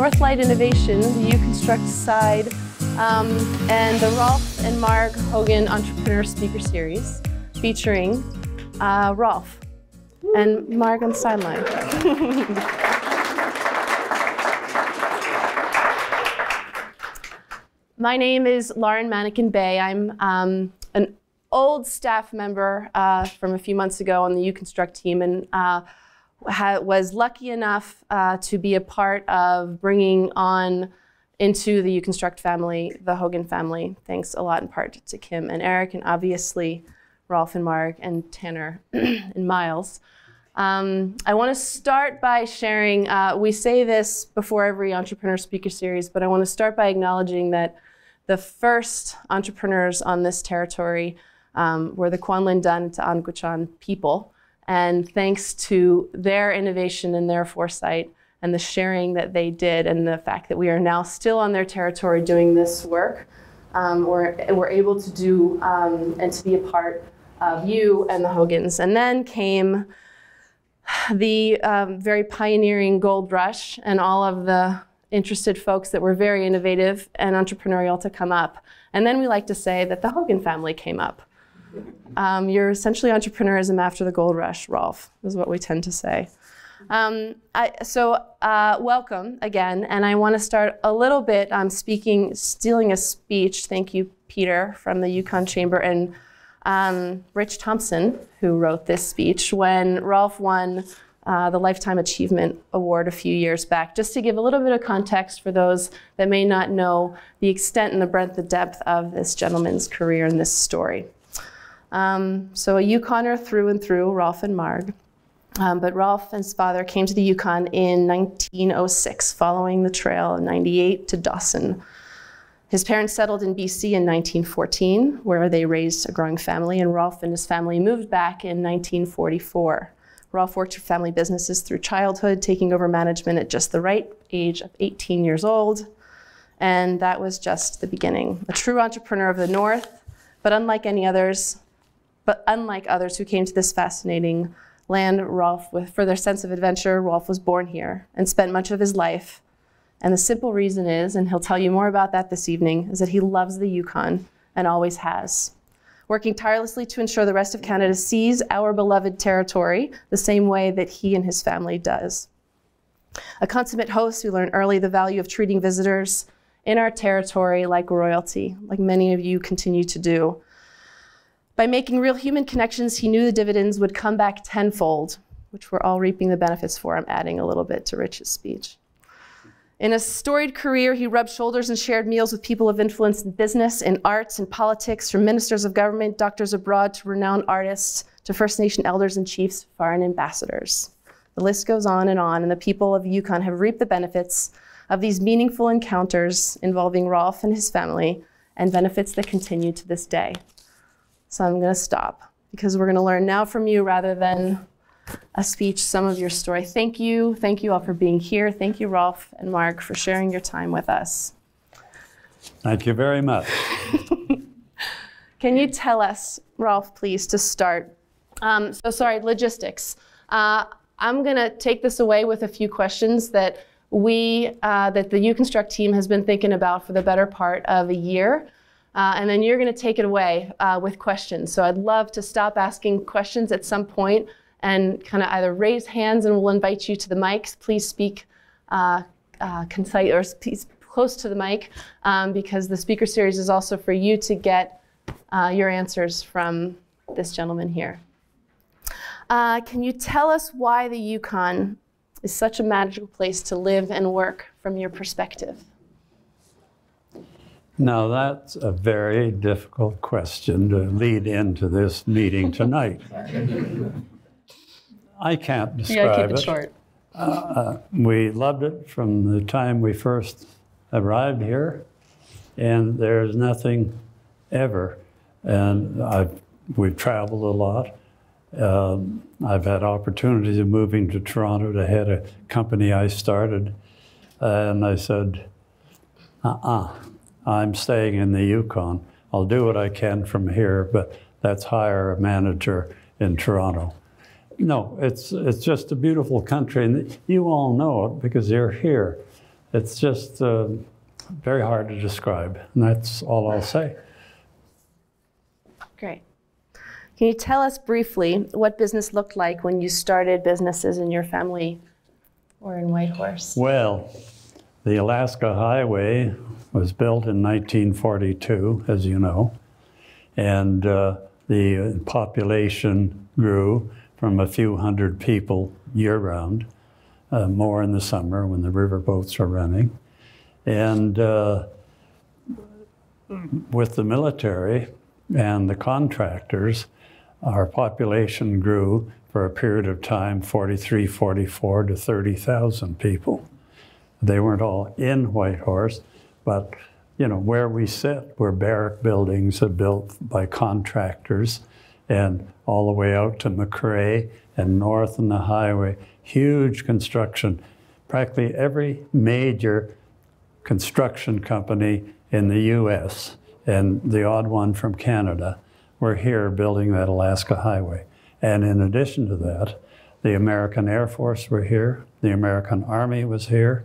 NorthLight Innovation, the Yukonstruct side, and the Rolf and Marg Hougen Entrepreneur Speaker Series, featuring Rolf and Marg on the sideline. My name is Lauren Mannequin-Bay. I'm an old staff member from a few months ago on the Yukonstruct team, and was lucky enough to be a part of bringing on into the Yukonstruct family, the Hougen family, thanks a lot in part to Kim and Eric, and obviously Rolf and Marg and Tanner and Miles. I want to start by sharing, we say this before every Entrepreneur Speaker Series, but I want to start by acknowledging that the first entrepreneurs on this territory were the Kwanlin Dan Ta'anguchan people. And thanks to their innovation and their foresight and the sharing that they did and the fact that we are now still on their territory doing this work, we're able to do and to be a part of you and the Hougens. And then came the very pioneering gold rush and all of the interested folks that were very innovative and entrepreneurial to come up. And then we like to say that the Hougen family came up. You're essentially entrepreneurism after the gold rush, Rolf, is what we tend to say. Welcome again, and I want to start a little bit stealing a speech, thank you, Peter, from the Yukon Chamber, and Rich Thompson, who wrote this speech, when Rolf won the Lifetime Achievement Award a few years back, just to give a little bit of context for those that may not know the extent and the breadth and depth of this gentleman's career and this story. So a Yukoner through and through, Rolf and Marg. But Rolf and his father came to the Yukon in 1906, following the trail in 98 to Dawson. His parents settled in BC in 1914, where they raised a growing family, and Rolf and his family moved back in 1944. Rolf worked for family businesses through childhood, taking over management at just the right age of 18 years old. And that was just the beginning. A true entrepreneur of the North, but unlike others who came to this fascinating land, for their sense of adventure, Rolf was born here and spent much of his life. And the simple reason is, and he'll tell you more about that this evening, is that he loves the Yukon and always has, working tirelessly to ensure the rest of Canada sees our beloved territory the same way that he and his family does. A consummate host who learned early the value of treating visitors in our territory like royalty, like many of you continue to do. By making real human connections, he knew the dividends would come back tenfold, which we're all reaping the benefits for. I'm adding a little bit to Rich's speech. In a storied career, he rubbed shoulders and shared meals with people of influence in business, in arts, and politics, from ministers of government, doctors abroad, to renowned artists, to First Nation elders and chiefs, foreign ambassadors. The list goes on, and the people of Yukon have reaped the benefits of these meaningful encounters involving Rolf and his family, and benefits that continue to this day. So I'm going to stop, because we're going to learn now from you rather than a speech, some of your story. Thank you all for being here. Thank you, Rolf and Marg, for sharing your time with us. Thank you very much. Can you tell us, Rolf, please, to start? Logistics. I'm going to take this away with a few questions that that the Yukonstruct team has been thinking about for the better part of a year. And then you're going to take it away with questions. So I'd love to stop asking questions at some point and kind of either raise hands and we'll invite you to the mics. Please speak concise, or please close to the mic, because the speaker series is also for you to get your answers from this gentleman here. Can you tell us why the Yukon is such a magical place to live and work from your perspective? Now, that's a very difficult question to lead into this meeting tonight. I can't describe it. Short. We loved it from the time we first arrived here, and there's nothing ever. And we've traveled a lot. I've had opportunities of moving to Toronto to head a company I started, and I said, I'm staying in the Yukon. I'll do what I can from here, but let's hire a manager in Toronto. No, it's just a beautiful country, and you all know it because you're here. it's just very hard to describe, and that's all I'll say. Great. Can you tell us briefly what business looked like when you started businesses in your family or in Whitehorse? Well, the Alaska Highway was built in 1942, as you know, and the population grew from a few hundred people year-round, more in the summer when the river boats are running. And with the military and the contractors, our population grew for a period of time, 43, 44 to 30,000 people. They weren't all in Whitehorse, but you know, where we sit were barrack buildings built by contractors, and all the way out to McRae and north on the highway, huge construction. Practically every major construction company in the US and the odd one from Canada were here building that Alaska Highway. And in addition to that, the American Air Force were here, the American Army was here,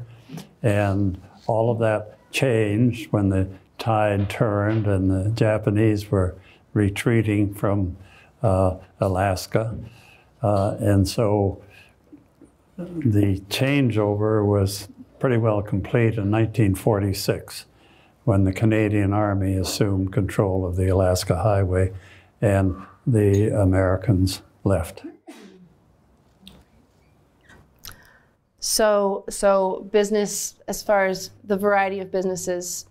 and all of that changed when the tide turned and the Japanese were retreating from Alaska. And so the changeover was pretty well complete in 1946 when the Canadian Army assumed control of the Alaska Highway and the Americans left. So business, as far as the variety of businesses,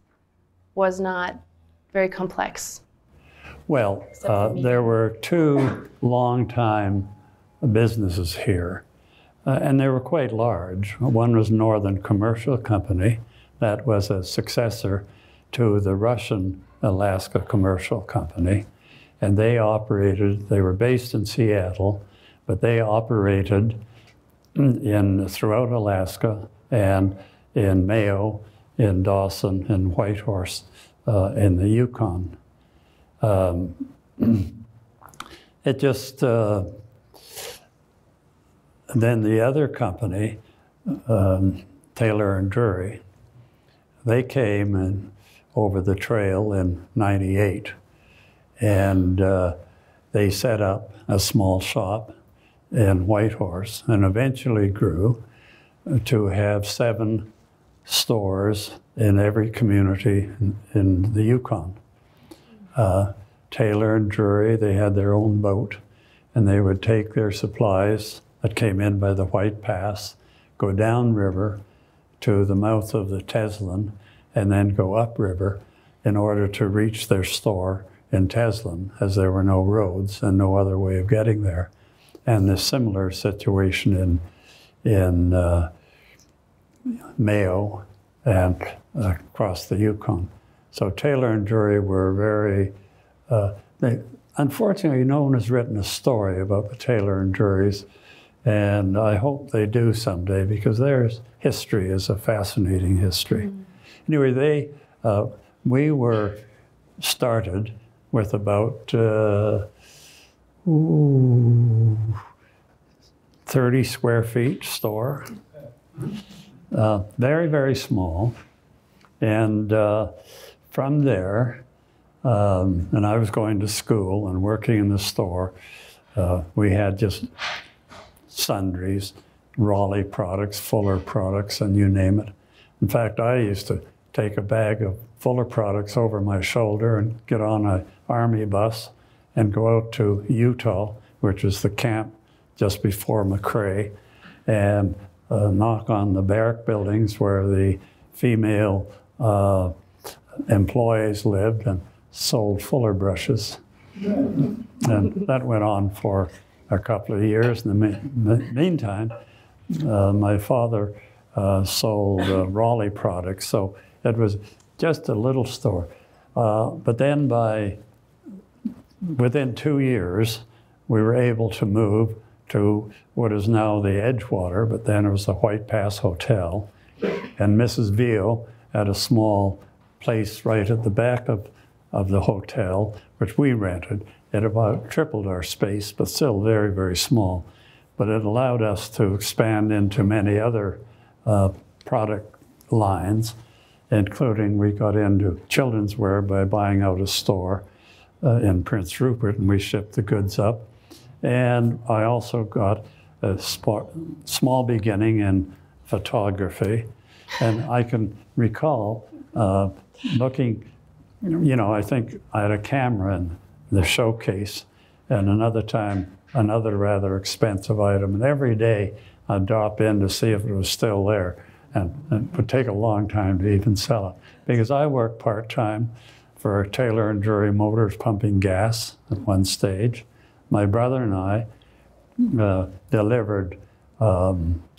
was not very complex? Well, there were two long-time businesses here, and they were quite large. One was Northern Commercial Company. That was a successor to the Russian Alaska Commercial Company, and they were based in Seattle, but they operated throughout Alaska and in Mayo, in Dawson, and Whitehorse, in the Yukon. It just, then the other company, Taylor and Drury, they came over the trail in '98, and they set up a small shop in Whitehorse and eventually grew to have 7 stores in every community in the Yukon. Taylor and Drury, they had their own boat, and they would take their supplies that came in by the White Pass, go downriver to the mouth of the Teslin, and then go upriver in order to reach their store in Teslin, as there were no roads and no other way of getting there. And a similar situation in Mayo and across the Yukon. So Taylor and Drury were very, unfortunately, no one has written a story about the Taylor and Drurys, and I hope they do someday, because their history is a fascinating history. Mm. Anyway, we were started with about 30 square feet store, very, very small. And from there, and I was going to school and working in the store, we had just sundries, Raleigh products, Fuller products, and you name it. In fact, I used to take a bag of Fuller products over my shoulder and get on an Army bus and go out to Utah, which is the camp just before McRae, and knock on the barrack buildings where the female employees lived and sold Fuller brushes. And that went on for a couple of years. In the meantime, my father sold Raleigh products, so it was just a little store. But then within 2 years, we were able to move to what is now the Edgewater, but then it was the White Pass Hotel. And Mrs. Veal had a small place right at the back of the hotel, which we rented. It about tripled our space, but still very, very small. But it allowed us to expand into many other product lines, including we got into children's wear by buying out a store in Prince Rupert, and we shipped the goods up. And I also got a small beginning in photography. And I can recall looking, I think I had a camera in the showcase, and another time, another rather expensive item. And every day I'd drop in to see if it was still there. And it would take a long time to even sell it. Because I worked part-time for Taylor and Drury Motors pumping gas at one stage. My brother and I delivered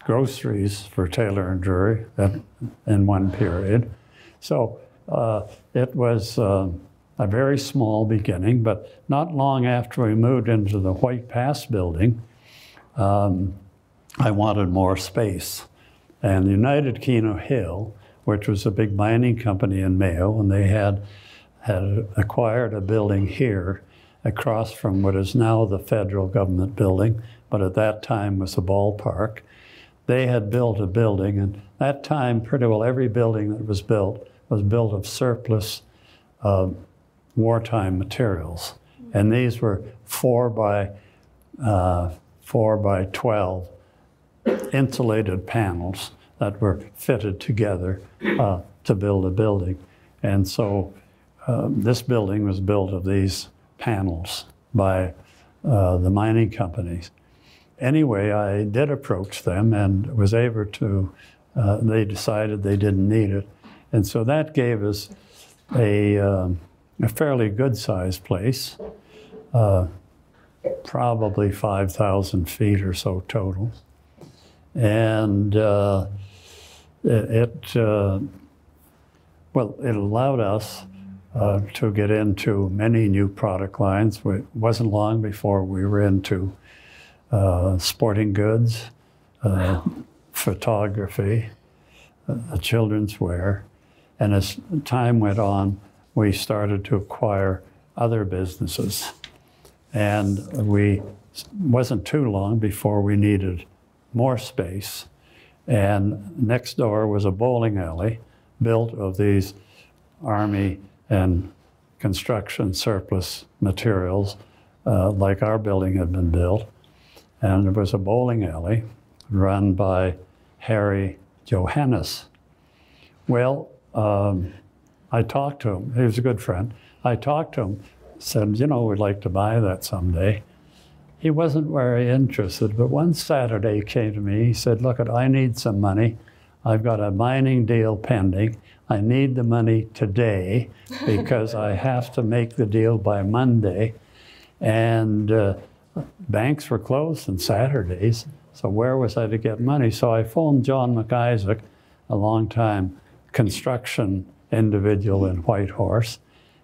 groceries for Taylor and Drury in one period. So it was a very small beginning, but not long after we moved into the White Pass building, I wanted more space. And United Keno Hill, which was a big mining company in Mayo, and they had acquired a building here across from what is now the federal government building, but at that time was a ballpark. They had built a building, and at that time, pretty well every building that was built of surplus wartime materials. And these were 4 by 12 insulated panels that were fitted together to build a building. And so this building was built of these panels by the mining companies. Anyway, I did approach them and was able to, they decided they didn't need it. And so that gave us a fairly good sized place, probably 5,000 feet or so total. And it allowed us to get into many new product lines. It wasn't long before we were into sporting goods, photography, children's wear. And as time went on, we started to acquire other businesses. And wasn't too long before we needed more space. And next door was a bowling alley built of these Army and construction surplus materials, like our building had been built. And there was a bowling alley run by Harry Johannes. Well, I talked to him. He was a good friend. I talked to him, said, we'd like to buy that someday. He wasn't very interested, but one Saturday he came to me. He said, look, I need some money. I've got a mining deal pending. I need the money today because I have to make the deal by Monday. And banks were closed on Saturdays, so where was I to get money? So I phoned John McIsaac, a long-time construction individual in Whitehorse,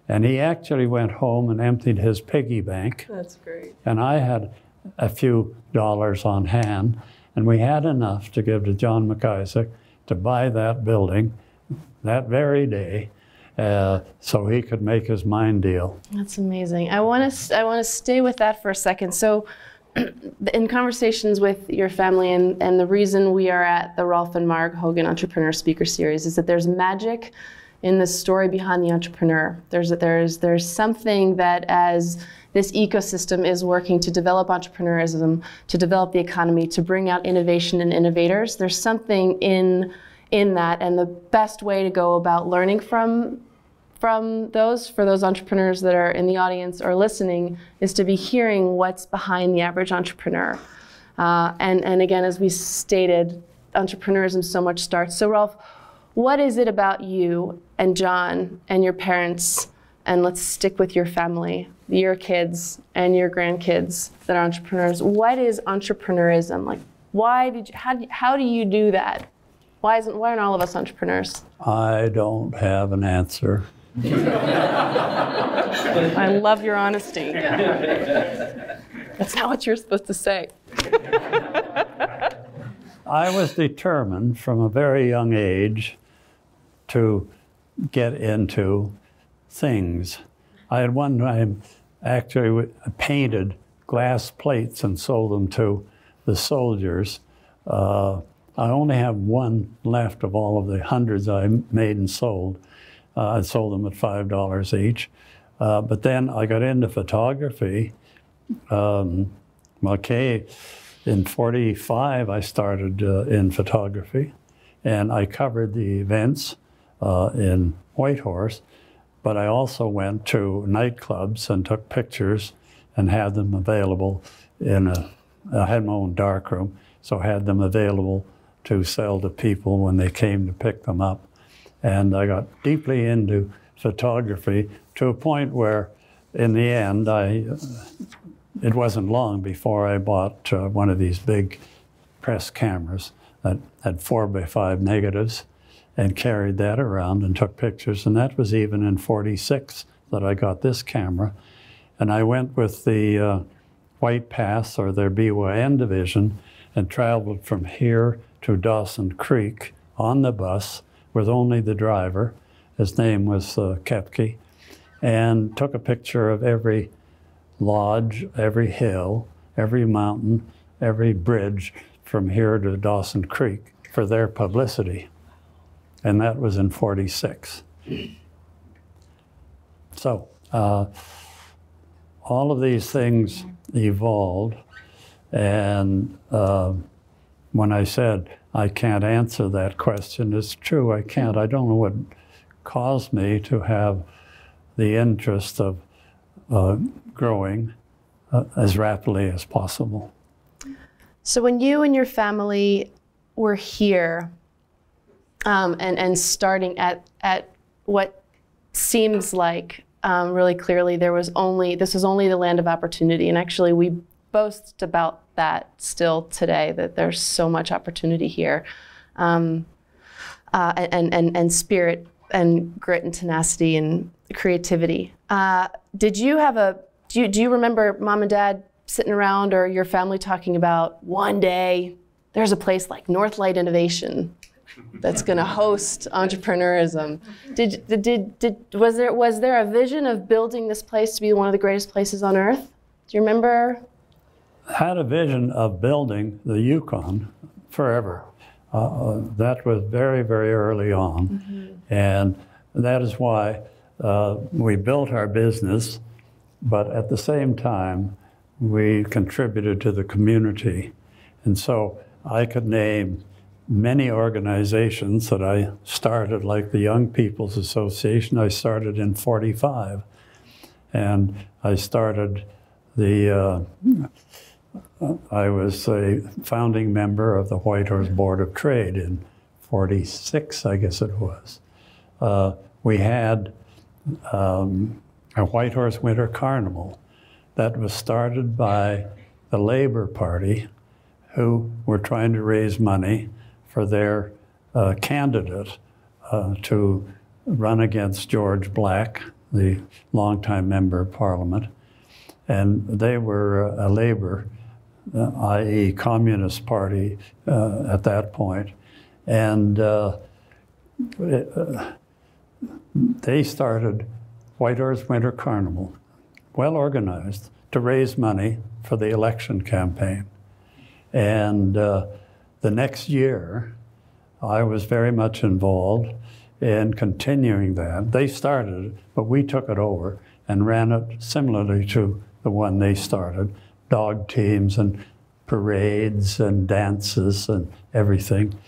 and he actually went home and emptied his piggy bank. That's great. And I had a few dollars on hand, and we had enough to give to John McIsaac to buy that building that very day, so he could make his mine deal. That's amazing. I want to stay with that for a second. So, in conversations with your family, and the reason we are at the Rolf and Marg Hougen Entrepreneur Speaker Series is that there's magic in the story behind the entrepreneur. There's something that, as this ecosystem is working to develop entrepreneurism, to develop the economy, to bring out innovation and innovators, there's something in that, and the best way to go about learning from those, for those entrepreneurs that are in the audience or listening, is to be hearing what's behind the average entrepreneur. And again, as we stated, entrepreneurism so much starts. So Rolf, what is it about you and John and your parents, and let's stick with your family, your kids and your grandkids that are entrepreneurs? What is entrepreneurism? Like, how do you do that? Why aren't all of us entrepreneurs? I don't have an answer. I love your honesty. That's not what you're supposed to say. I was determined from a very young age to get into things. I had one time actually painted glass plates and sold them to the soldiers I only have one left of all of the hundreds I made and sold. I sold them at $5 each. But then I got into photography. Okay, in '45 I started in photography, and I covered the events in Whitehorse, but I also went to nightclubs and took pictures and had them available I had my own darkroom, so I had them available to sell to people when they came to pick them up. And I got deeply into photography to a point where, in the end, it wasn't long before I bought one of these big press cameras that had 4x5 negatives and carried that around and took pictures. And that was even in '46 that I got this camera. And I went with the White Pass, or their BYN division, and traveled from here to Dawson Creek on the bus with only the driver. His name was Kepke, and took a picture of every lodge, every hill, every mountain, every bridge from here to Dawson Creek for their publicity. And that was in '46. So all of these things evolved, and when I said I can't answer that question, it's true, I can't. I don't know what caused me to have the interest of growing as rapidly as possible. So when you and your family were here and starting at what seems like really clearly this was only the land of opportunity, and actually we boast about that still today, that there's so much opportunity here, and spirit and grit and tenacity and creativity. Do you remember Mom and Dad sitting around, or your family talking about, one day there's a place like NorthLight Innovation that's going to host Entrepreneurism? Was there a vision of building this place to be one of the greatest places on earth? Do you remember? Had a vision of building the Yukon forever. That was very, very early on. Mm-hmm. And that is why we built our business, but at the same time, we contributed to the community. And so I could name many organizations that I started, like the Young People's Association. I started in '45. And I started I was a founding member of the Whitehorse Board of Trade in '46, I guess it was. We had a Whitehorse Winter Carnival that was started by the Labor Party, who were trying to raise money for their candidate to run against George Black, the longtime member of Parliament. And they were a Labor, i.e. Communist Party at that point. And they started Whitehorse Winter Carnival, well organized, to raise money for the election campaign. And the next year, I was very much involved in continuing that. They started it, but we took it over and ran it similarly to the one they started, dog teams and parades and dances and everything.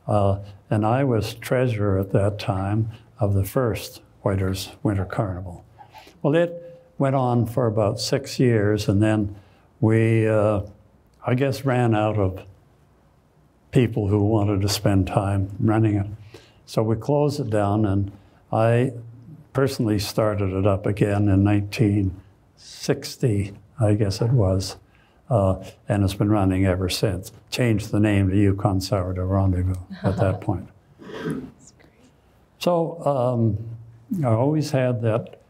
And I was treasurer at that time of the first Whitehorse Winter Carnival. Well, it went on for about 6 years, and then we, I guess, ran out of people who wanted to spend time running it. So we closed it down, and I personally started it up again in 1960, I guess it was, and it's been running ever since. Changed the name to Yukon Sourdough Rendevouz at that point. So I always had that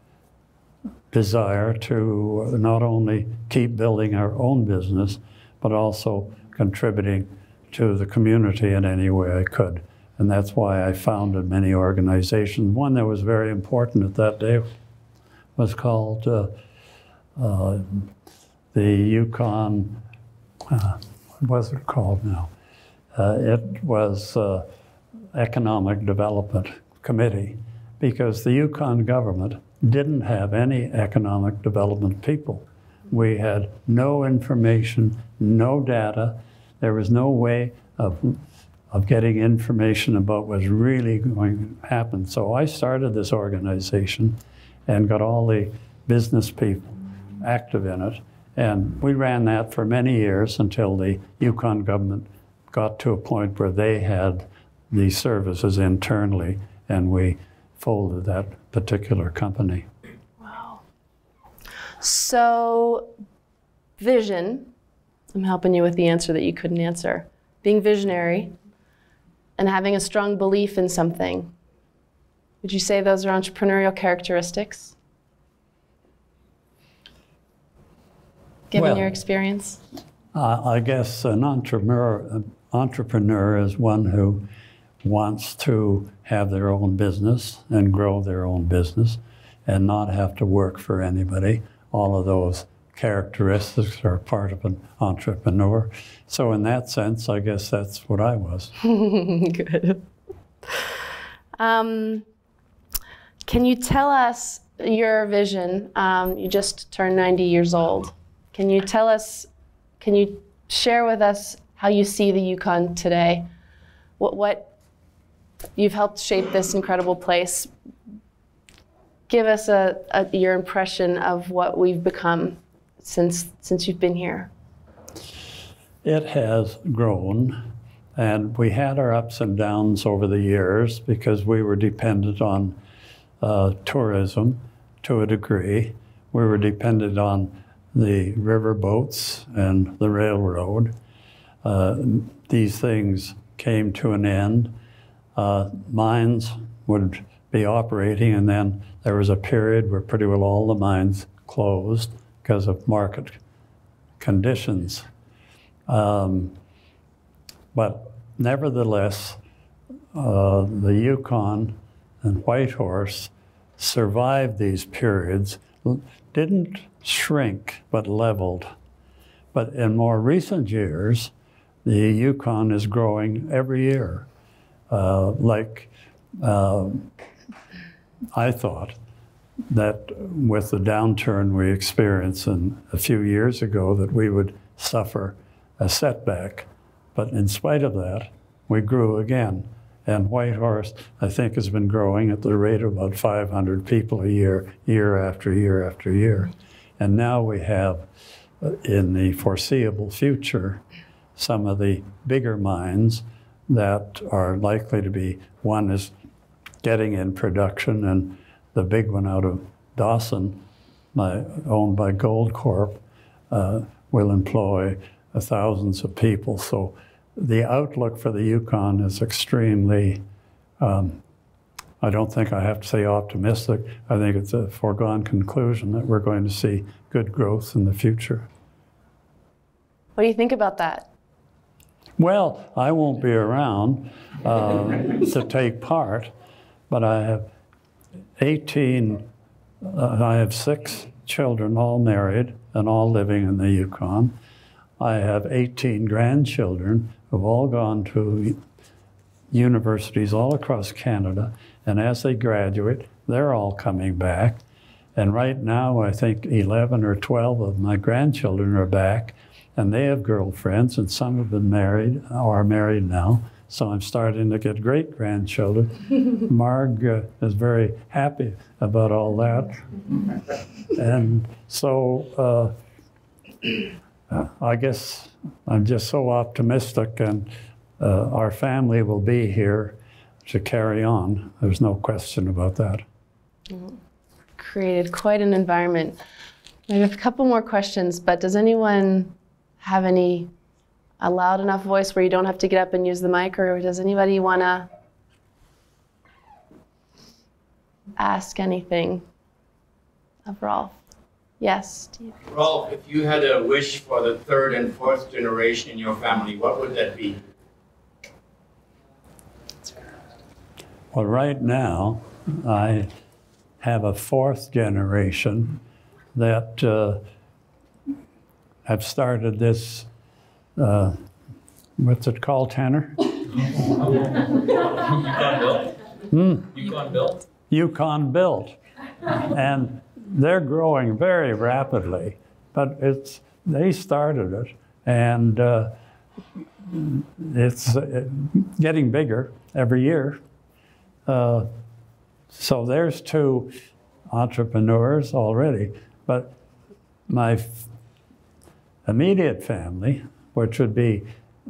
desire to not only keep building our own business, but also contributing to the community in any way I could. And that's why I founded many organizations. One that was very important at that day was called the Yukon, what was it called now? It was Economic Development Committee, because the Yukon government didn't have any economic development people. We had no information, no data. There was no way of getting information about what's really going to happen. So I started this organization and got all the business people active in it. And we ran that for many years until the Yukon government got to a point where they had the services internally, and we folded that particular company. Wow. So, vision, I'm helping you with the answer that you couldn't answer. Being visionary and having a strong belief in something. Would you say those are entrepreneurial characteristics? Given your experience? I guess an entrepreneur is one who wants to have their own business and grow their own business and not have to work for anybody. All of those characteristics are part of an entrepreneur. So in that sense, I guess that's what I was. Good. Can you tell us your vision? You just turned 90 years old. Can you share with us how you see the Yukon today? What you've helped shape this incredible place. Give us your impression of what we've become since you've been here. It has grown, and we had our ups and downs over the years because we were dependent on tourism to a degree. We were dependent on the river boats and the railroad. These things came to an end. Mines would be operating, and then there was a period where pretty well all the mines closed because of market conditions. But nevertheless, the Yukon and Whitehorse survived these periods, didn't shrink, but leveled. But in more recent years, the Yukon is growing every year. I thought that with the downturn we experienced a few years ago that we would suffer a setback. But in spite of that, we grew again. And Whitehorse, I think, has been growing at the rate of about 500 people a year, year after year after year. And now we have, in the foreseeable future, some of the bigger mines that are likely to be, one is getting in production, and the big one out of Dawson, owned by Goldcorp, will employ thousands of people. So the outlook for the Yukon is extremely, I don't think I have to say optimistic. I think it's a foregone conclusion that we're going to see good growth in the future. What do you think about that? Well, I won't be around to take part, but I have 6 children, all married and all living in the Yukon. I have 18 grandchildren who've all gone to universities all across Canada, and as they graduate, they're all coming back. And right now, I think 11 or 12 of my grandchildren are back, and they have girlfriends, and some have been married or are married now. So I'm starting to get great-grandchildren. Marg is very happy about all that. And so I guess I'm just so optimistic, and our family will be here to carry on. There's no question about that. Created quite an environment. I have a couple more questions, but does anyone have a loud enough voice where you don't have to get up and use the mic, or does anybody want to ask anything of Rolf? Yes, Steve. Rolf, if you had a wish for the 3rd and 4th generation in your family, what would that be? Well, right now, I have a 4th generation that have started this what's it called, Tanner? Yukon built. Yukon built. Yukon built. And they're growing very rapidly, but they started it, and it's getting bigger every year. So there's 2 entrepreneurs already, but my immediate family, which would be,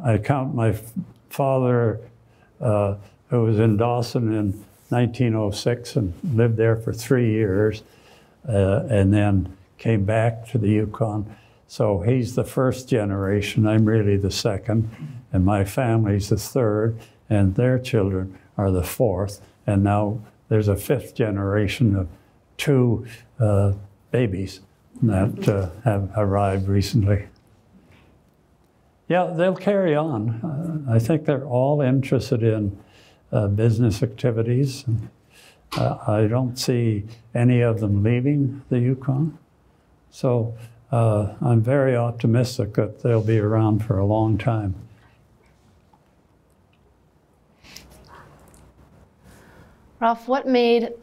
I count my father, who was in Dawson in 1906 and lived there for 3 years, and then came back to the Yukon. So he's the first generation, I'm really the second, and my family's the third, and their children are the fourth, and now there's a 5th generation of 2 babies that have arrived recently. Yeah, they'll carry on. I think they're all interested in business activities. I don't see any of them leaving the Yukon. So I'm very optimistic that they'll be around for a long time. Rolf, what made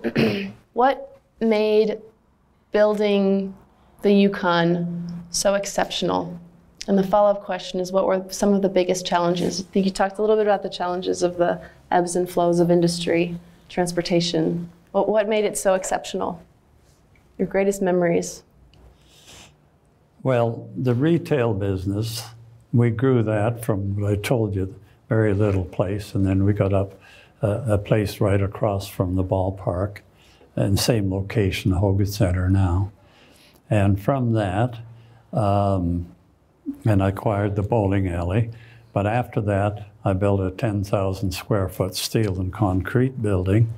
building the Yukon so exceptional? And the follow-up question is, what were some of the biggest challenges? I think you talked a little bit about the challenges of the ebbs and flows of industry, transportation. What made it so exceptional? Your greatest memories? Well, the retail business, we grew that from what I told you, very little place, and then we got up a place right across from the ballpark, and same location, Hougen Center now. And from that, and I acquired the bowling alley, but after that, I built a 10,000 square foot steel and concrete building,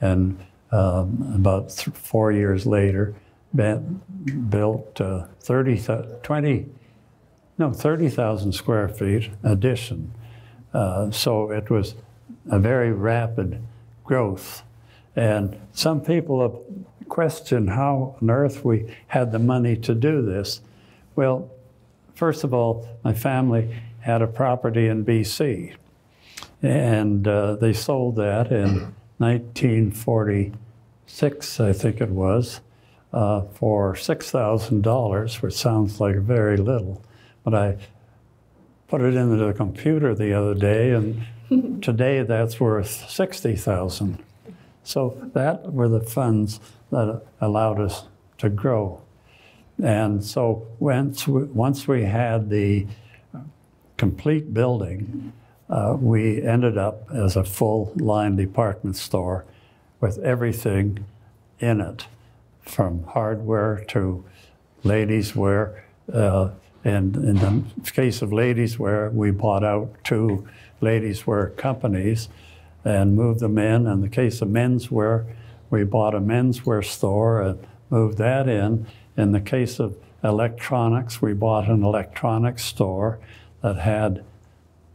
and about 4 years later, built 30,000 square feet addition. So it was a very rapid growth. And some people have questioned how on earth we had the money to do this. Well, first of all, my family had a property in BC, and they sold that in 1946, I think it was, for $6,000, which sounds like very little. But I put it into the computer the other day, and today that's worth $60,000. So that were the funds that allowed us to grow. And so once we had the complete building, we ended up as a full-line department store with everything in it, from hardware to ladies' wear. And in the case of ladies' wear, we bought out 2 ladies' wear companies and moved them in. In the case of menswear, we bought a menswear store and moved that in. In the case of electronics, we bought an electronics store that had,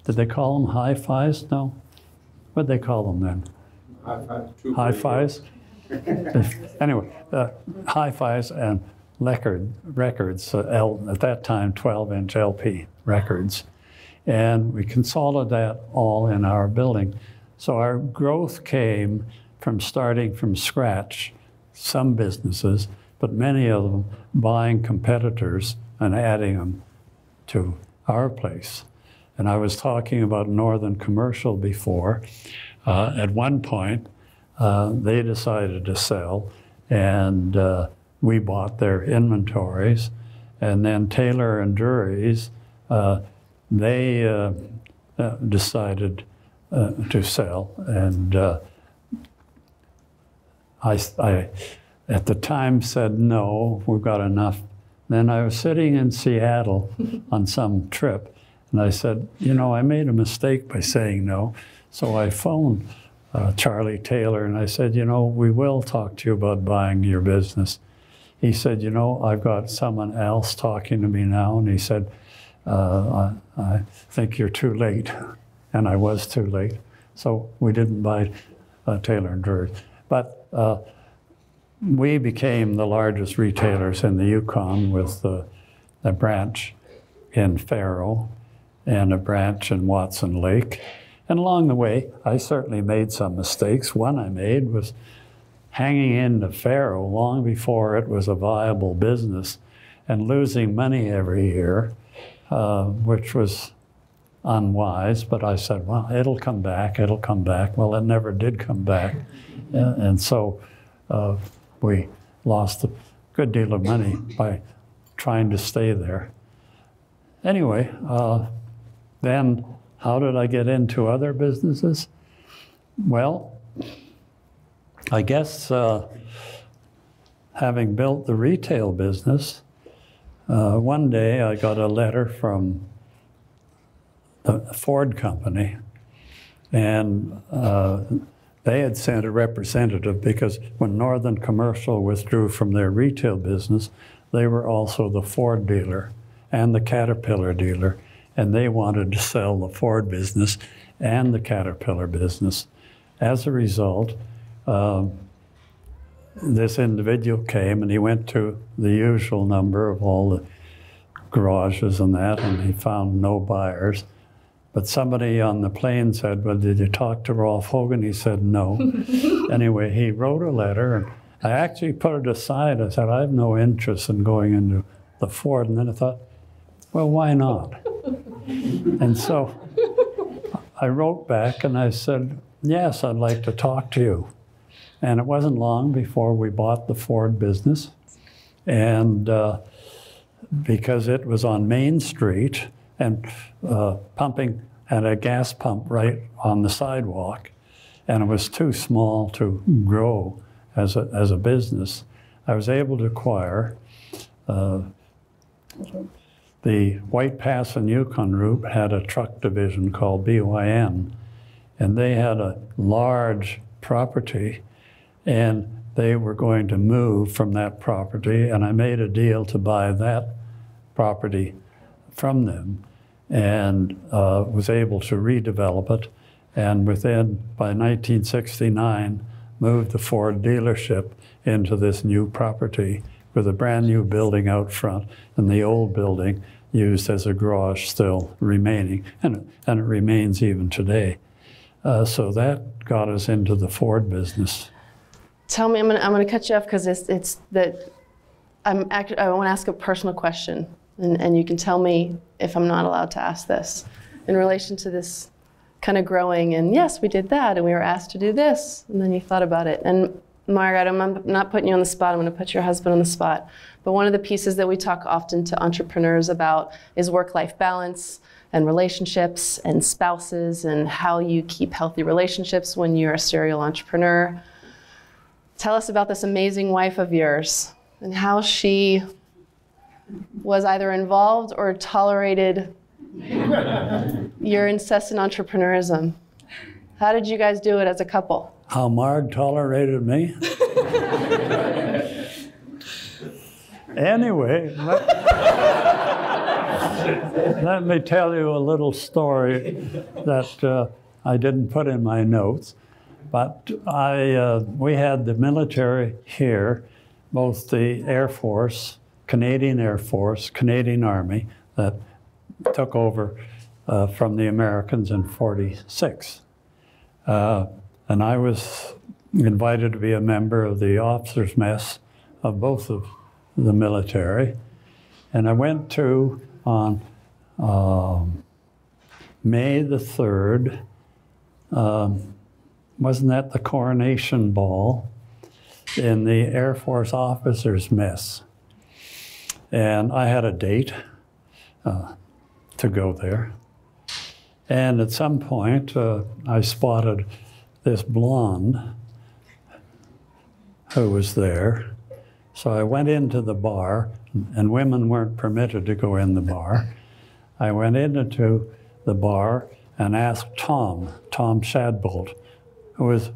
did they call them hi-fis? No? What'd they call them then? Hi-fis? Anyway, hi-fis and records, at that time 12-inch LP records. And we consolidated that all in our building. So our growth came from starting from scratch, some businesses, but many of them buying competitors and adding them to our place. And I was talking about Northern Commercial before. At one point, they decided to sell, and we bought their inventories. And then Taylor and Drury's, they decided to sell. And I, at the time, said, no, we've got enough. Then I was sitting in Seattle on some trip, and I said, you know, I made a mistake by saying no. So I phoned Charlie Taylor, and I said, you know, we will talk to you about buying your business. He said, you know, I've got someone else talking to me now, and he said, I think you're too late. And I was too late. So we didn't buy Taylor and Drury. But we became the largest retailers in the Yukon with a branch in Faro. and a branch in Watson Lake. And along the way, I certainly made some mistakes. One I made was hanging into Faro long before it was a viable business and losing money every year, which was unwise. But I said, well, it'll come back, it'll come back. Well, it never did come back. And so we lost a good deal of money by trying to stay there. Anyway, then how did I get into other businesses? Well, I guess having built the retail business, one day I got a letter from the Ford company, and they had sent a representative because when Northern Commercial withdrew from their retail business, they were also the Ford dealer and the Caterpillar dealer, and they wanted to sell the Ford business and the Caterpillar business. As a result, this individual came and he went to the usual number of all the garages and that, and he found no buyers. But somebody on the plane said, well, did you talk to Rolf Hougen? He said, no. Anyway, he wrote a letter, and I actually put it aside. I said, I have no interest in going into the Ford. And then I thought, well, why not? And so I wrote back and I said, yes, I'd like to talk to you. And it wasn't long before we bought the Ford business. And because it was on Main Street and pumping at a gas pump right on the sidewalk, and it was too small to grow as a business, I was able to acquire the White Pass and Yukon Group had a truck division called BYN, and they had a large property, and they were going to move from that property, and I made a deal to buy that property from them, and was able to redevelop it, and by 1969, moved the Ford dealership into this new property with a brand new building out front, and the old building used as a garage still remaining, and it remains even today. So that got us into the Ford business. Tell me, I'm gonna cut you off because it's that I want to ask a personal question, and you can tell me if I'm not allowed to ask this in relation to this kind of growing. And yes, we did that, and we were asked to do this, and then you thought about it. And Marg, I'm not putting you on the spot. I'm going to put your husband on the spot. But one of the pieces that we talk often to entrepreneurs about is work-life balance and relationships and spouses and how you keep healthy relationships when you're a serial entrepreneur. Tell us about this amazing wife of yours and how she was either involved or tolerated your incessant entrepreneurism. How did you guys do it as a couple? How Marg tolerated me? Anyway, let me tell you a little story that I didn't put in my notes. But we had the military here, both the Air Force, Canadian Air Force, Canadian Army, that took over from the Americans in '46. And I was invited to be a member of the officers' mess of both of the military. And I went to, on May the 3rd, wasn't that the coronation ball, in the Air Force officers' mess. And I had a date to go there. And at some point, I spotted this blonde who was there. So I went into the bar, and women weren't permitted to go in the bar. I went into the bar and asked Tom Shadbolt, who was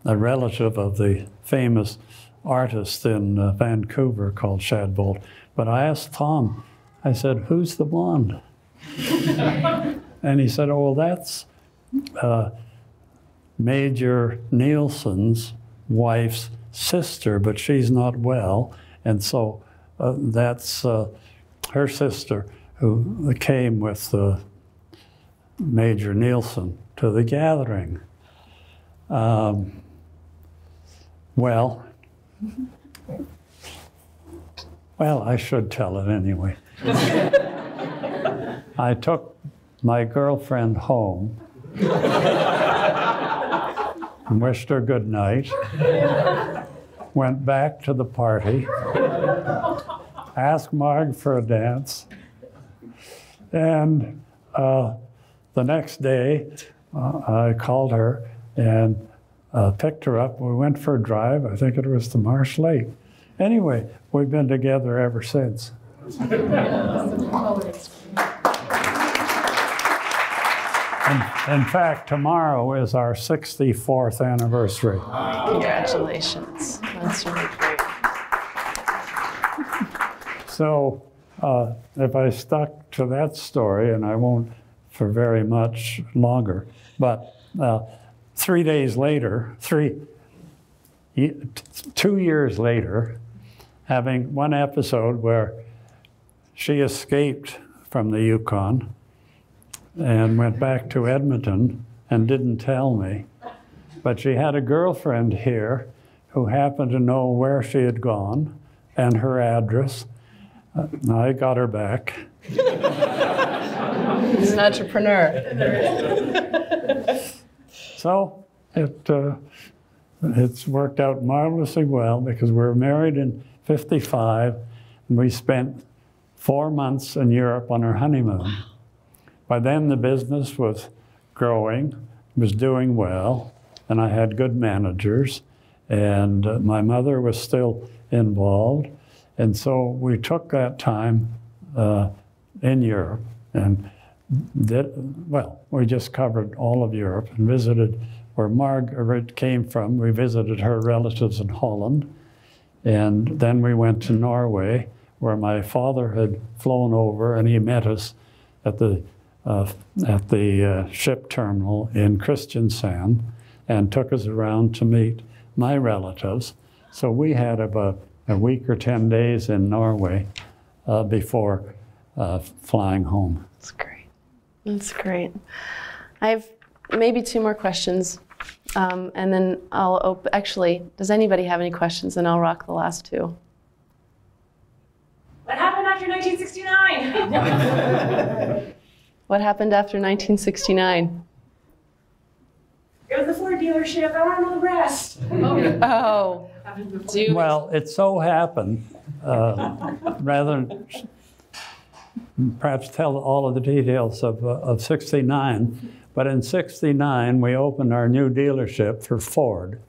a relative of the famous artist in Vancouver called Shadbolt. But I asked Tom, I said, who's the blonde? And he said, oh, well, that's Major Nielsen's wife's sister, but she's not well. And so that's her sister who came with Major Nielsen to the gathering. Well, I should tell it anyway. I took my girlfriend home and wished her good night, went back to the party, asked Marg for a dance, and the next day I called her and picked her up. We went for a drive. I think it was to Marsh Lake. Anyway, we've been together ever since. In fact, tomorrow is our 64th anniversary. Congratulations. That's really great. So if I stuck to that story, and I won't for very much longer, but 3 days later, 2 years later, having one episode where she escaped from the Yukon and went back to Edmonton and didn't tell me. But she had a girlfriend here who happened to know where she had gone and her address. I got her back. He's an entrepreneur. So it's worked out marvelously well because we're married in 55 and we spent 4 months in Europe on our honeymoon. By then the business was growing, was doing well, and I had good managers, and my mother was still involved. And so we took that time in Europe and we just covered all of Europe and visited where Margaret came from. We visited her relatives in Holland. And then we went to Norway, where my father had flown over, and he met us at the ship terminal in Kristiansand and took us around to meet my relatives. So we had about a week or 10 days in Norway before flying home. That's great. That's great. I have maybe 2 more questions, and then I'll actually, does anybody have any questions? And I'll rock the last 2. What happened after 1969? What happened after 1969? It was the Ford dealership. I want to know the rest. Oh. Well, it so happened, rather than perhaps tell all of the details of 69, but in 69 we opened our new dealership for Ford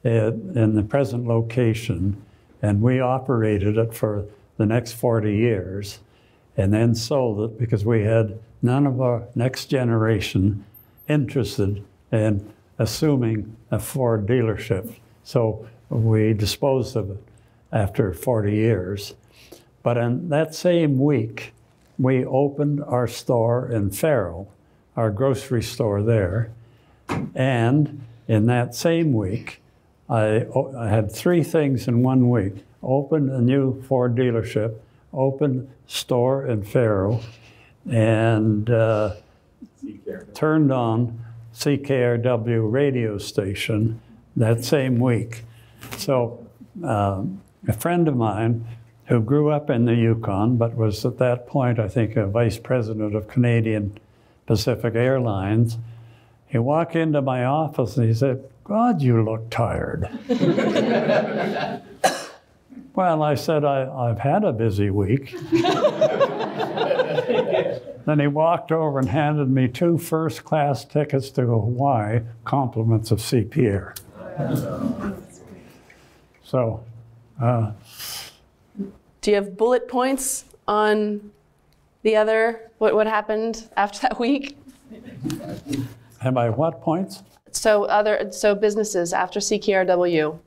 in the present location, and we operated it for the next 40 years and then sold it because we had none of our next generation interested in assuming a Ford dealership. So we disposed of it after 40 years. But in that same week, we opened our store in Faro, our grocery store there. And in that same week, I had 3 things in 1 week. Opened a new Ford dealership, opened store in Faro, and turned on CKRW radio station that same week. So a friend of mine who grew up in the Yukon, but was at that point, I think, a vice president of Canadian Pacific Airlines, he walked into my office and he said, "God, you look tired." Well, I said, I've had a busy week. Then he walked over and handed me 2 first-class tickets to Hawaii, compliments of CPR. So, Do you have bullet points on the other, what happened after that week? have I what points? So businesses after CKRW,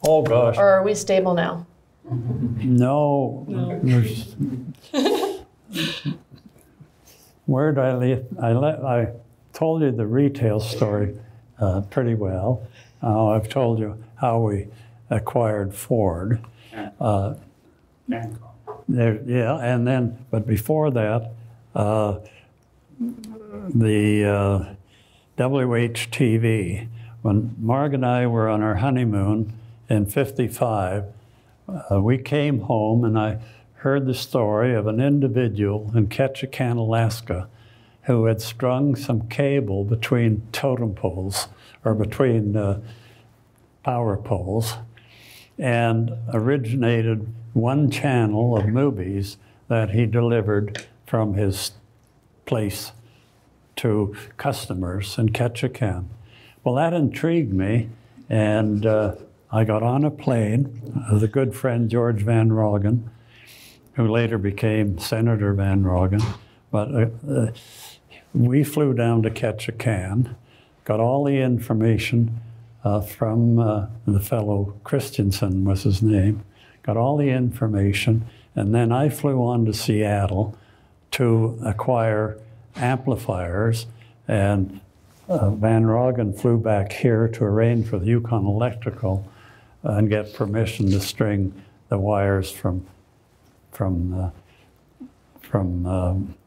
Oh, gosh. or are we stable now? No. Where did I leave? I told you the retail story pretty well. I've told you how we acquired Ford. Cancom. Yeah, and then, but before that, the WHTV. When Marg and I were on our honeymoon in '55, we came home and I heard the story of an individual in Ketchikan, Alaska, who had strung some cable between totem poles, or between power poles, and originated one channel of movies that he delivered from his place to customers in Ketchikan. Well, that intrigued me, and I got on a plane with a good friend, George Van Roggen, who later became Senator Van Roggen. But we flew down to Ketchikan, got all the information from the fellow Christensen was his name, got all the information, and then I flew on to Seattle to acquire amplifiers, and Van Roggen flew back here to arrange with Yukon Electrical and get permission to string the wires from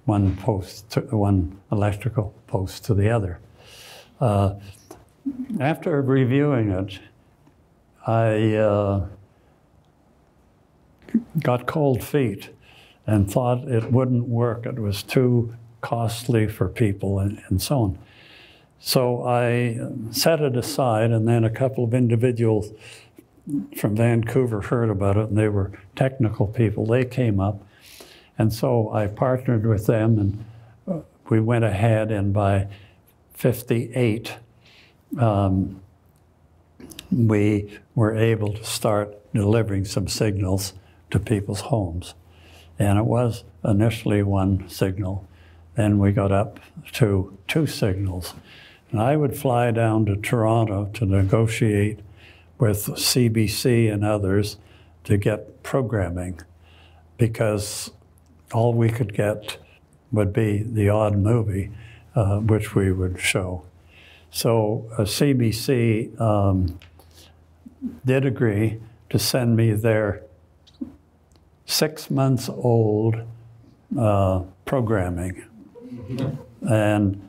one post to one electrical post to the other. After reviewing it, I got cold feet and thought it wouldn't work. It was too costly for people and so on. So I set it aside, and then a couple of individuals from Vancouver heard about it, and they were technical people. They came up, and so I partnered with them, and we went ahead, and by '58, we were able to start delivering some signals to people's homes. And it was initially one signal. Then we got up to 2 signals. And I would fly down to Toronto to negotiate with CBC and others to get programming, because all we could get would be the odd movie, which we would show. So CBC did agree to send me their 6-month-old programming. And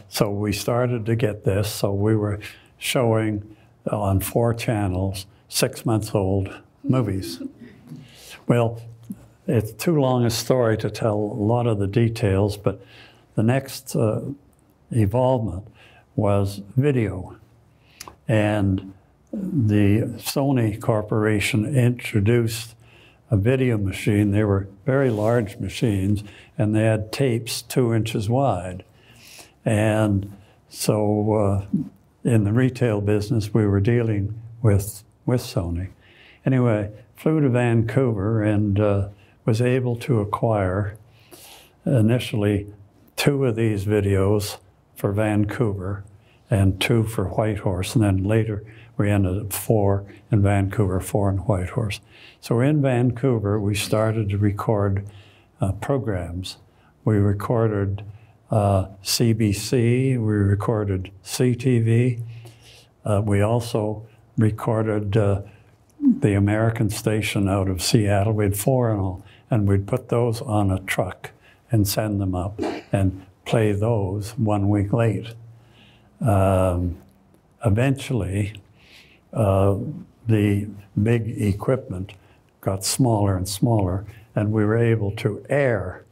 so we started to get this. So we were showing on 4 channels 6-month-old movies. Well, it's too long a story to tell a lot of the details, but the next evolvement was video. And the Sony Corporation introduced a video machine. They were very large machines, and they had tapes 2 inches wide. And so in the retail business, we were dealing with Sony. Anyway, flew to Vancouver and was able to acquire initially 2 of these videos for Vancouver and 2 for Whitehorse, and then later we ended up 4 in Vancouver, 4 in Whitehorse. So in Vancouver, we started to record programs. We recorded CBC, we recorded CTV. We also recorded the American station out of Seattle. We had 4 in all, and we'd put those on a truck and send them up and play those 1 week late. Eventually, the big equipment got smaller and smaller, and we were able to air.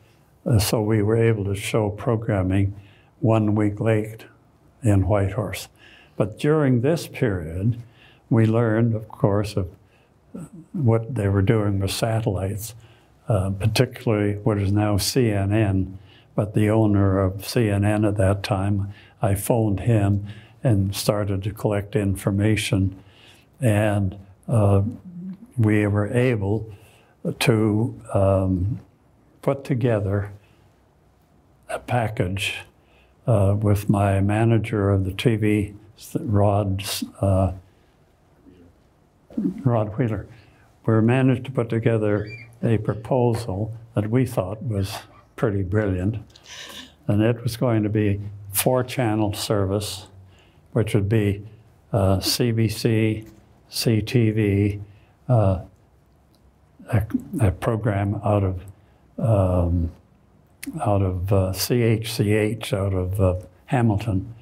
So we were able to show programming 1 week late in Whitehorse. But during this period, we learned, of course, of what they were doing with satellites, particularly what is now CNN. But the owner of CNN at that time, I phoned him and started to collect information. And we were able to put together a package with my manager of the TV, Rod Wheeler. We managed to put together a proposal that we thought was pretty brilliant. And it was going to be 4-channel service, which would be CBC, CTV, a program out of out of CHCH out of Hamilton,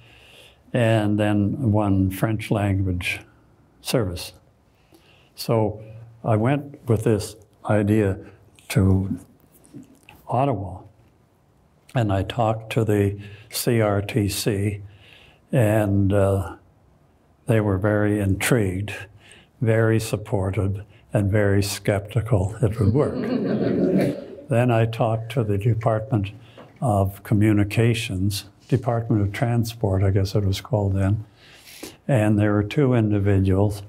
and then one French language service. So I went with this idea to Ottawa, and I talked to the CRTC, and they were very intrigued, very supportive, and very skeptical it would work. Then I talked to the Department of Communications, Department of Transport, I guess it was called then, and there were two individuals.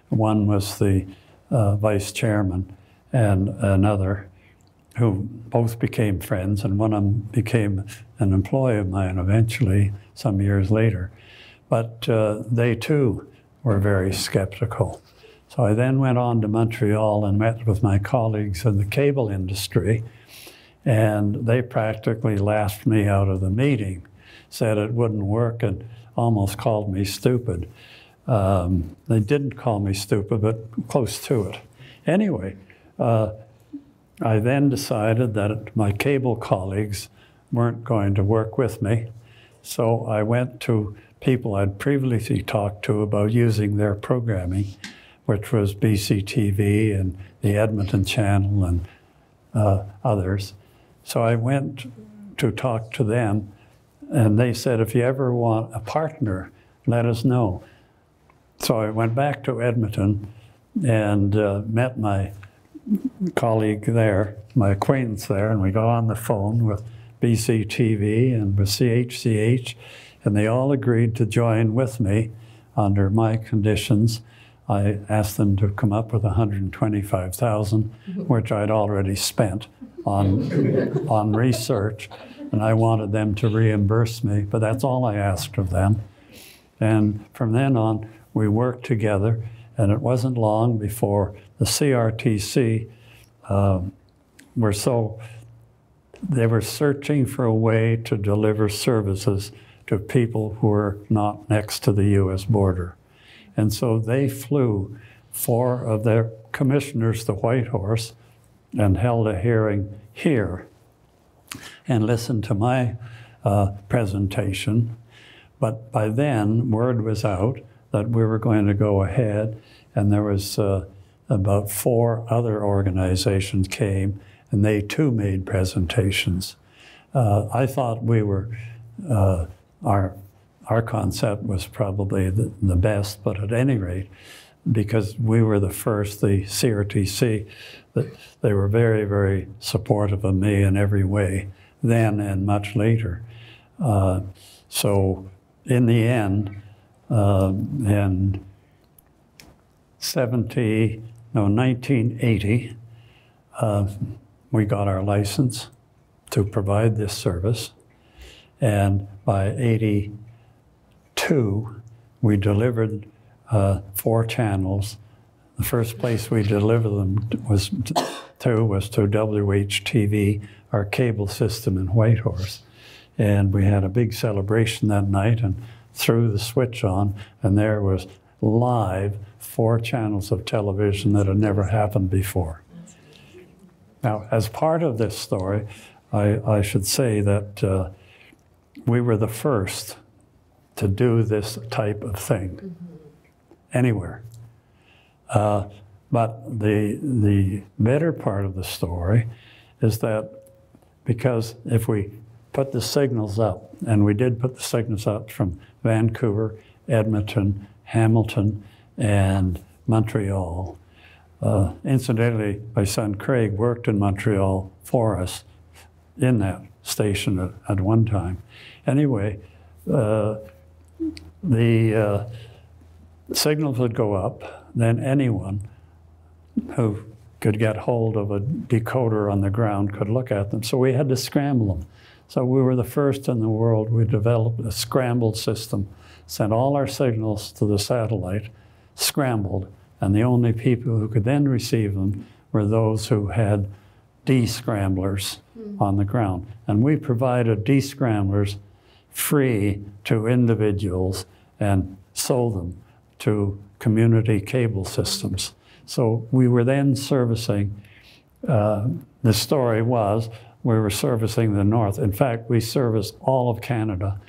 One was the vice chairman, and another who both became friends, and one of them became an employee of mine eventually, some years later. But they too were very skeptical. So I then went on to Montreal and met with my colleagues in the cable industry, and they practically laughed me out of the meeting, said it wouldn't work, and almost called me stupid. They didn't call me stupid, but close to it. Anyway, I then decided that my cable colleagues weren't going to work with me, so I went to people I'd previously talked to about using their programming, which was BCTV and the Edmonton Channel and others. So I went to talk to them, and they said, if you ever want a partner, let us know. So I went back to Edmonton and met my colleague there, my acquaintance there, and we got on the phone with BCTV and with CHCH, and they all agreed to join with me under my conditions. I asked them to come up with $125,000, which I'd already spent on research, and I wanted them to reimburse me, but that's all I asked of them. And from then on, we worked together, and it wasn't long before the CRTC they were searching for a way to deliver services to people who were not next to the US border. And so they flew 4 of their commissioners to Whitehorse and held a hearing here and listened to my presentation. But by then, word was out that we were going to go ahead, and there was about 4 other organizations came, and they too made presentations. I thought we were, our concept was probably the best, but at any rate, because we were the first, the CRTC, they were very, very supportive of me in every way, then and much later. So in the end, in 1980, we got our license to provide this service, and by 82, we delivered 4 channels. The first place we delivered them was to WHTV, our cable system in Whitehorse. And we had a big celebration that night and threw the switch on, and there was live 4 channels of television that had never happened before. Now, as part of this story, I should say that we were the first to do this type of thing anywhere. But the better part of the story is that because if we put the signals up, and we did put the signals up from Vancouver, Edmonton, Hamilton, and Montreal. Incidentally, my son Craig worked in Montreal for us in that station at one time. Anyway, the signals would go up, then anyone who could get hold of a decoder on the ground could look at them. So we had to scramble them. So we were the first in the world. We developed a scrambled system, sent all our signals to the satellite, scrambled, and the only people who could then receive them were those who had descramblers on the ground. And we provided descramblers free to individuals and sold them to community cable systems. So we were then servicing, the story was we were servicing the north. In fact, we serviced all of Canada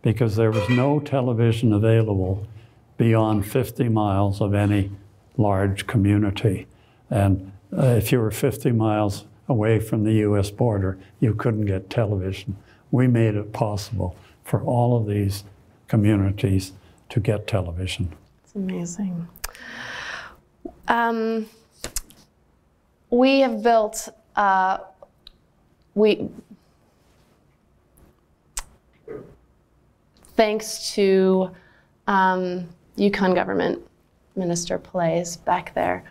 because there was no television available beyond 50 miles of any large community. And if you were 50 miles away from the US border, you couldn't get television. We made it possible for all of these communities to get television. It's amazing. We have built, thanks to Yukon government, Minister Pillais back there,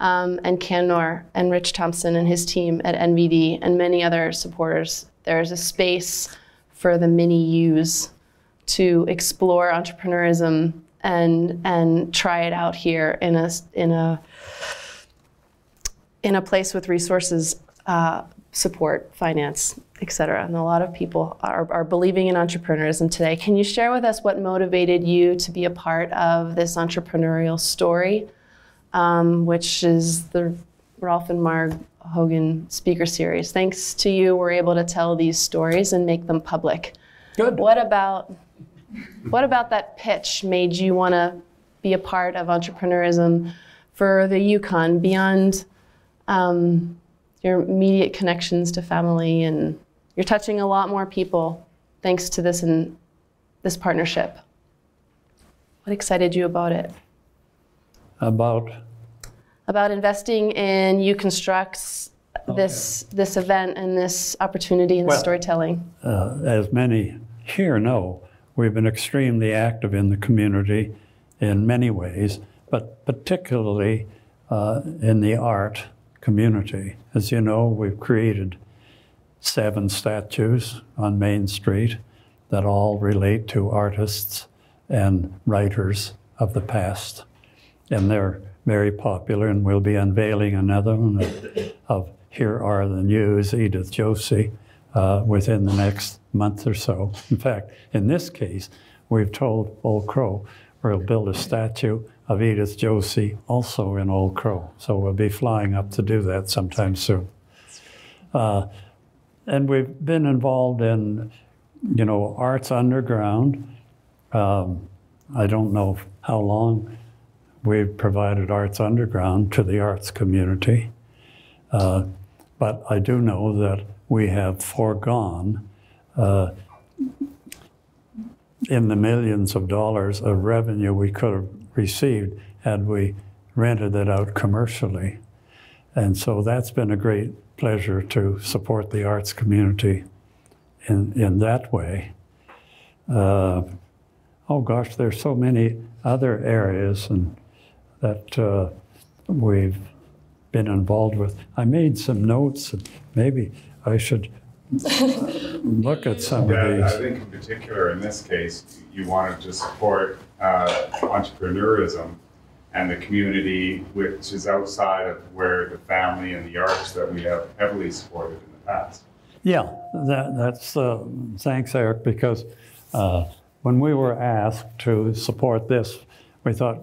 and Canor and Rich Thompson and his team at NVD and many other supporters, there's a space for the mini-U's to explore entrepreneurism and try it out here in a place with resources, support, finance, et cetera. And a lot of people are believing in entrepreneurism today. Can you share with us what motivated you to be a part of this entrepreneurial story, which is the Rolf and Marg Hougen speaker series? Thanks to you, we're able to tell these stories and make them public. Good. What about that pitch made you want to be a part of entrepreneurism for the Yukon beyond your immediate connections to family, and you're touching a lot more people thanks to this and this partnership? What excited you about it? About investing in Yukonstruct, this event and this opportunity and storytelling. As many here know, we've been extremely active in the community in many ways, but particularly in the art community. As you know, we've created 7 statues on Main Street that all relate to artists and writers of the past. And they're very popular, and we'll be unveiling another one of Here Are the News, Edith Josie, within the next month or so. In fact, in this case, we've told Old Crow we'll build a statue of Edith Josie also in Old Crow. So we'll be flying up to do that sometime soon. And we've been involved in, Arts Underground. I don't know how long we've provided Arts Underground to the arts community. But I do know that we have foregone in the millions of dollars of revenue we could have received had we rented it out commercially. And so that's been a great pleasure to support the arts community in that way. Oh gosh, there's so many other areas and that we've been involved with. I made some notes, and maybe I should look at some of these. I think in particular in this case, you wanted to support entrepreneurism and the community, which is outside of where the family and the arts that we have heavily supported in the past. Yeah, that's thanks, Eric, because when we were asked to support this, we thought,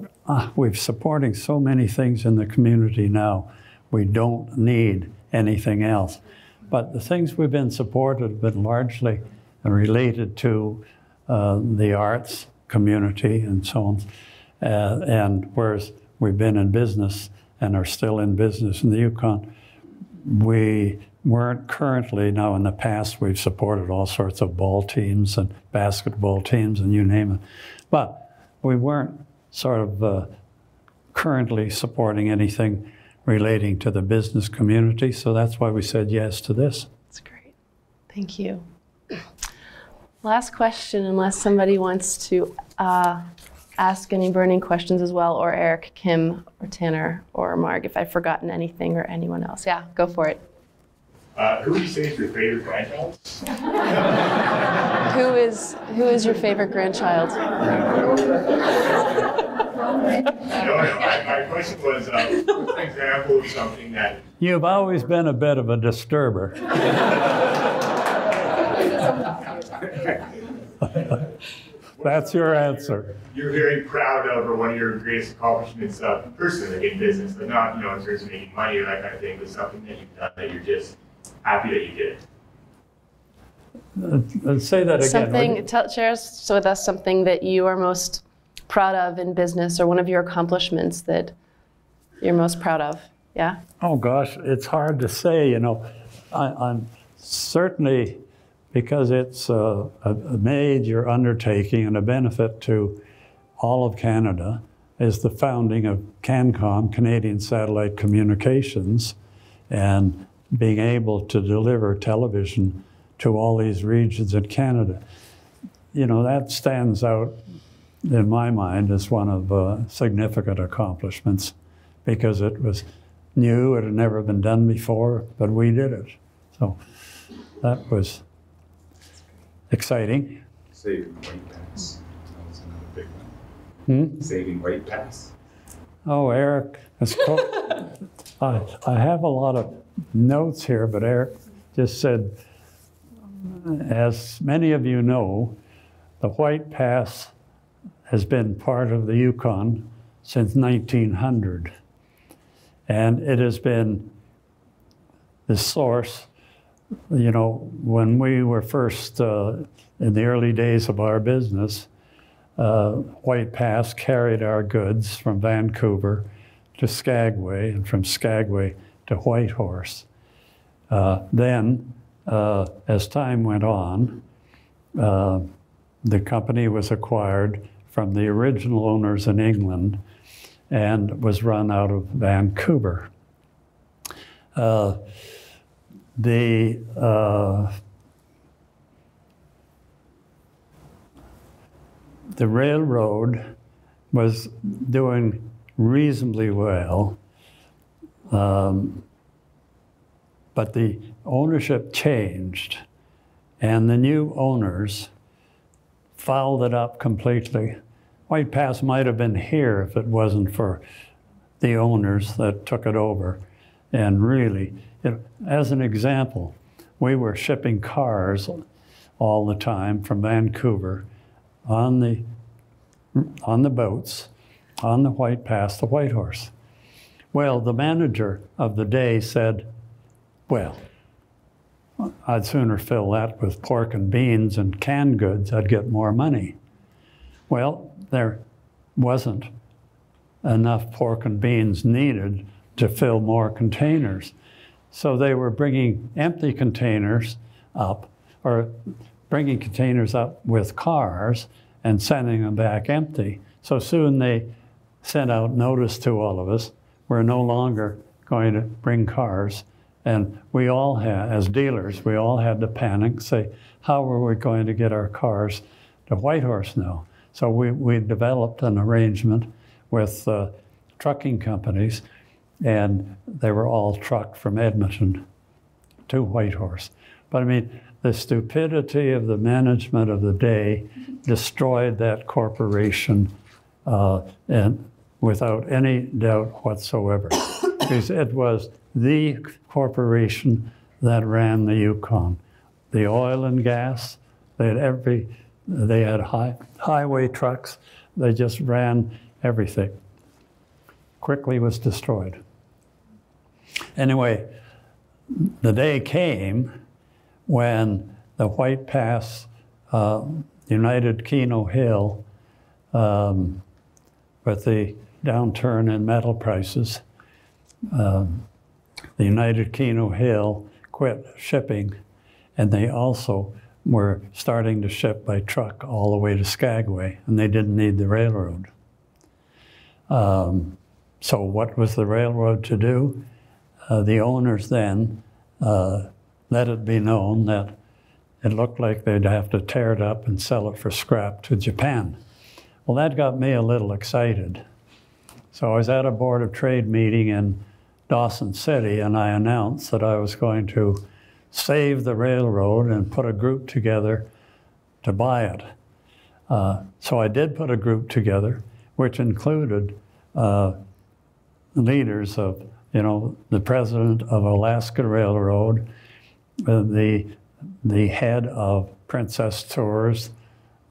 we're supporting so many things in the community now, we don't need anything else. But the things we've been supported have been largely related to the arts community and so on. And whereas we've been in business and are still in business in the Yukon, we weren't currently, now in the past we've supported all sorts of ball teams and basketball teams and you name it. But we weren't sort of currently supporting anything relating to the business community, so that's why we said yes to this. That's great. Thank you. Last question, unless somebody wants to ask any burning questions as well, or Eric, Kim, or Tanner, or Marg, if I've forgotten anything, or anyone else. Yeah, go for it. Who would you say is your favorite grandchild? Who is your favorite grandchild? My question was, what's an example of something that... You've always been a bit of a disturber. That's your answer. You're very proud of, or one of your greatest accomplishments personally in business, but not, in terms of making money or that kind of thing, but something that you've done that you're just happy that you did. Say that again. Something, share with us something that you are most proud of in business, or one of your accomplishments that you're most proud of. Yeah? Oh gosh, it's hard to say, you know. I'm certainly, because it's a major undertaking and a benefit to all of Canada, is the founding of Cancom, Canadian Satellite Communications, and being able to deliver television to all these regions in Canada. You know, that stands out in my mind as one of significant accomplishments, because it was new, it had never been done before, but we did it. So that was exciting. Saving White Pass, that was another big one. Saving White Pass. Oh, Eric, I have a lot of notes here, but Eric just said, as many of you know, the White Pass has been part of the Yukon since 1900. And it has been the source, you know, when we were first, in the early days of our business, White Pass carried our goods from Vancouver to Skagway, and from Skagway to Whitehorse. Then, as time went on, the company was acquired from the original owners in England and was run out of Vancouver. The railroad was doing reasonably well, but the ownership changed, and the new owners fouled it up completely. White Pass might have been here if it wasn't for the owners that took it over. And really, as an example, we were shipping cars all the time from Vancouver on the boats, on the White Pass to Whitehorse. Well, the manager of the day said, well, I'd sooner fill that with pork and beans and canned goods, I'd get more money. Well, there wasn't enough pork and beans needed to fill more containers. So they were bringing empty containers up, or bringing containers up with cars and sending them back empty. So soon they sent out notice to all of us, we're no longer going to bring cars. And we all had, as dealers, we all had to panic, say, how are we going to get our cars to Whitehorse now? So we developed an arrangement with trucking companies, and they were all trucked from Edmonton to Whitehorse. But I mean, the stupidity of the management of the day destroyed that corporation, and without any doubt whatsoever. Because it was the corporation that ran the Yukon. The oil and gas, they had highway trucks, they just ran everything. Quickly was destroyed. Anyway, the day came when the White Pass, United Keno Hill, with the downturn in metal prices, the United Keno Hill quit shipping, and they also were starting to ship by truck all the way to Skagway, and they didn't need the railroad. So what was the railroad to do? The owners then let it be known that it looked like they'd have to tear it up and sell it for scrap to Japan. Well, that got me a little excited. So I was at a Board of Trade meeting in Dawson City, and I announced that I was going to save the railroad and put a group together to buy it. So I did put a group together, which included leaders of, the president of Alaska Railroad, the head of Princess Tours,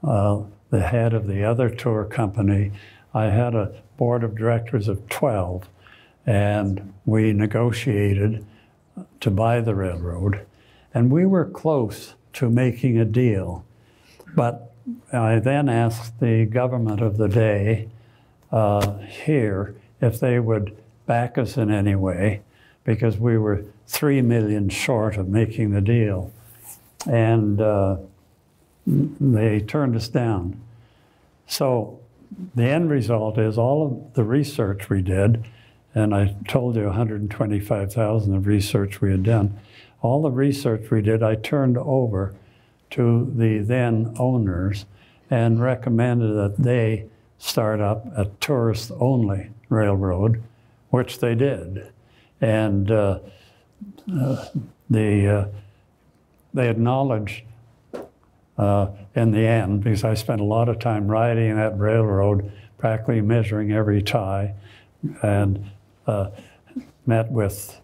the head of the other tour company. I had a board of directors of 12, and we negotiated to buy the railroad. And we were close to making a deal. But I then asked the government of the day here if they would back us in any way, because we were $3 million short of making the deal. And they turned us down. So the end result is all of the research we did, and I told you 125,000 of research we had done, all the research we did I turned over to the then owners and recommended that they start up a tourist-only railroad, which they did. And they acknowledged in the end, because I spent a lot of time riding that railroad, practically measuring every tie, and met with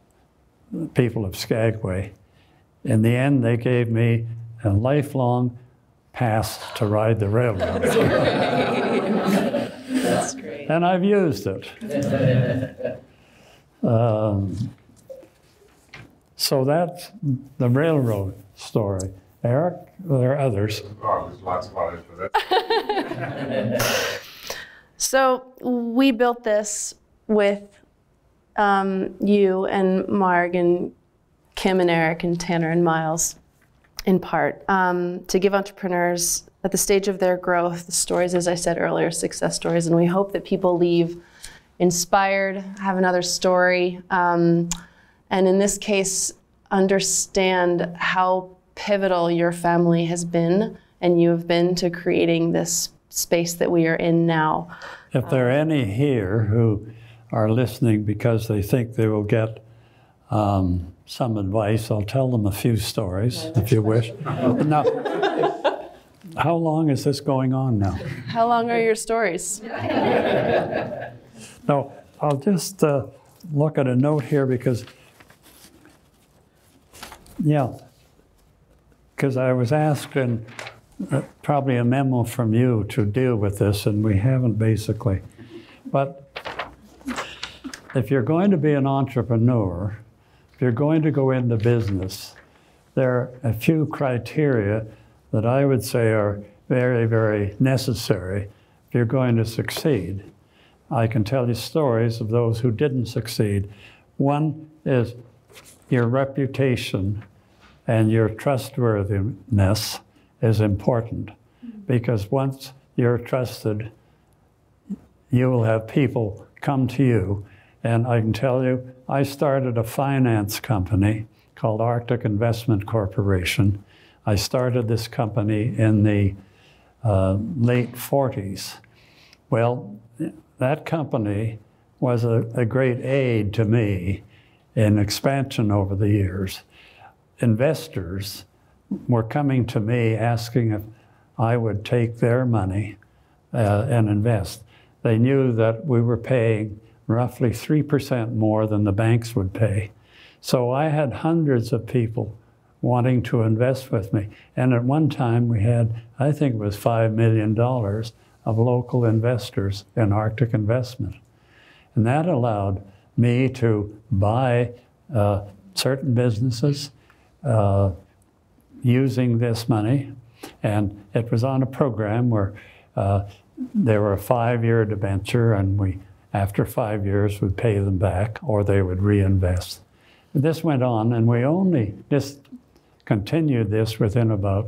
people of Skagway. In the end, they gave me a lifelong pass to ride the railroad. That's great. And I've used it. So that's the railroad story. Eric, there are others. Oh, there's lots of others, but that's... So we built this with you and Marg and Kim and Eric and Tanner and Miles, in part, to give entrepreneurs at the stage of their growth the stories, as I said earlier, success stories. And we hope that people leave inspired, have another story, and in this case, understand how pivotal your family has been and you have been to creating this space that we are in now. If there are any here who are listening because they think they will get some advice, I'll tell them a few stories, if you wish. Now, how long is this going on now? How long are your stories? No, I'll just look at a note here because, because I was asked in probably a memo from you to deal with this, and we haven't basically. But if you're going to be an entrepreneur, if you're going to go into business, there are a few criteria that I would say are very, very necessary if you're going to succeed. I can tell you stories of those who didn't succeed. One is your reputation and your trustworthiness is important, because once you're trusted, you will have people come to you. And I can tell you, I started a finance company called Arctic Investment Corporation. I started this company in the late 40s. Well, that company was a great aid to me in expansion over the years. Investors were coming to me asking if I would take their money and invest. They knew that we were paying roughly 3% more than the banks would pay. So I had hundreds of people wanting to invest with me. And at one time we had, I think it was $5 million of local investors in Arctic investment. And that allowed me to buy certain businesses using this money. And it was on a program where they were a 5-year debenture, and we, after 5 years, would pay them back, or they would reinvest. This went on, and we only discontinued this within about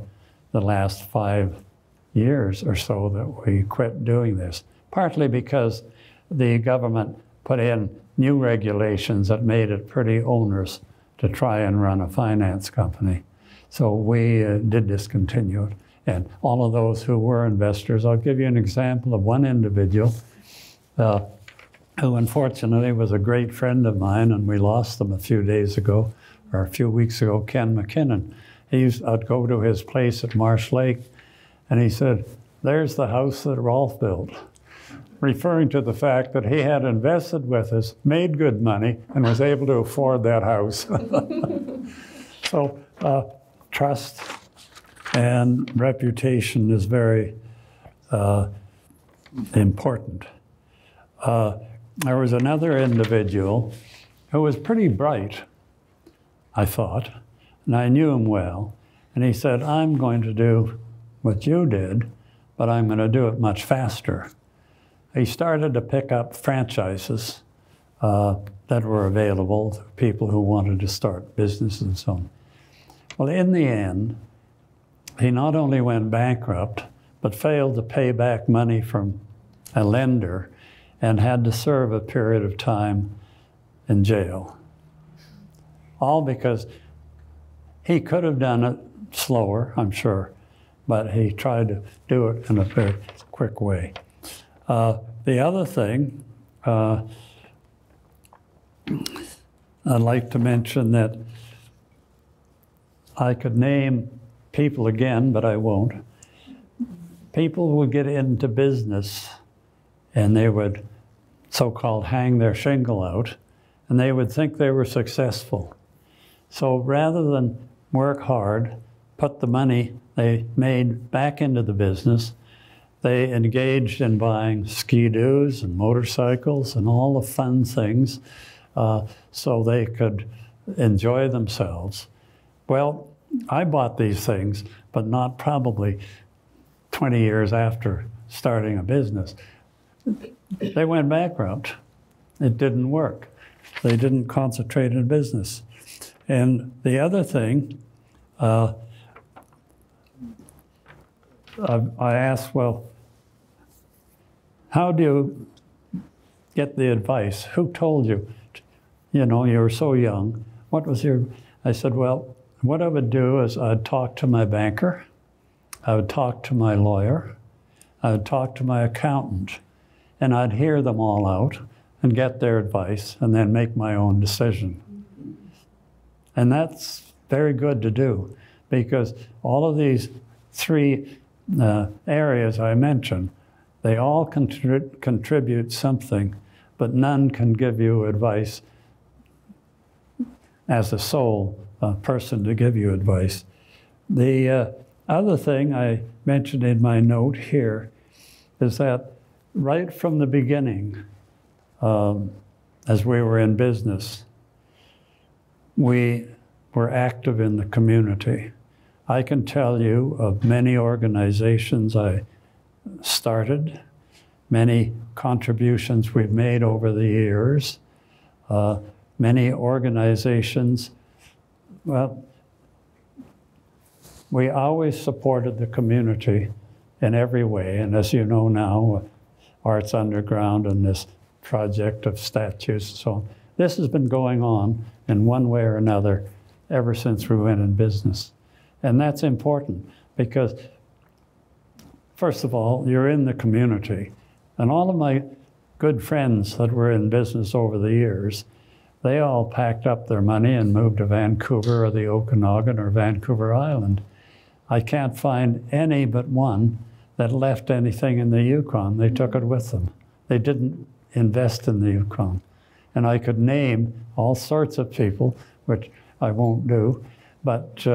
the last 5 years or so that we quit doing this, partly because the government put in new regulations that made it pretty onerous to try and run a finance company. So we did discontinue it. And all of those who were investors, I'll give you an example of one individual who unfortunately was a great friend of mine, and we lost him a few days ago, or a few weeks ago, Ken McKinnon. I'd go to his place at Marsh Lake, and he said, "There's the house that Rolf built," referring to the fact that he had invested with us, made good money, and was able to afford that house. So trust and reputation is very important. There was another individual who was pretty bright, I thought, and I knew him well, And he said, I'm going to do what you did, but I'm going to do it much faster. He started to pick up franchises that were available to people who wanted to start businesses and so on. Well, in the end, he not only went bankrupt, but failed to pay back money from a lender and had to serve a period of time in jail. All because he could have done it slower, I'm sure, but he tried to do it in a very quick way. The other thing, I'd like to mention that I could name people again, but I won't. People would get into business and they would so-called hang their shingle out, and they would think they were successful. So rather than work hard, put the money they made back into the business, they engaged in buying ski-doos and motorcycles and all the fun things so they could enjoy themselves. Well, I bought these things, but not probably 20 years after starting a business. They went bankrupt. It didn't work. They didn't concentrate in business. And the other thing, I asked, well, how do you get the advice? Who told you? You know, you were so young. What was your, I said, well, what I would do is I'd talk to my banker, I would talk to my lawyer, I would talk to my accountant, and I'd hear them all out and get their advice and then make my own decision. And that's very good to do, because all of these three areas I mentioned, they all contribute something, but none can give you advice as a sole person to give you advice. The other thing I mentioned in my note here is that right from the beginning, as we were in business, we were active in the community. I can tell you of many organizations I started, many contributions we've made over the years, many organizations. Well, we always supported the community in every way, and as you know now, Arts Underground and this project of statues and so on. This has been going on in one way or another ever since we went in business. And that's important because, first of all, you're in the community. And all of my good friends that were in business over the years, they all packed up their money and moved to Vancouver or the Okanagan or Vancouver Island. I can't find any but one that left anything in the Yukon. They took it with them. They didn't invest in the Yukon. And I could name all sorts of people, which I won't do, but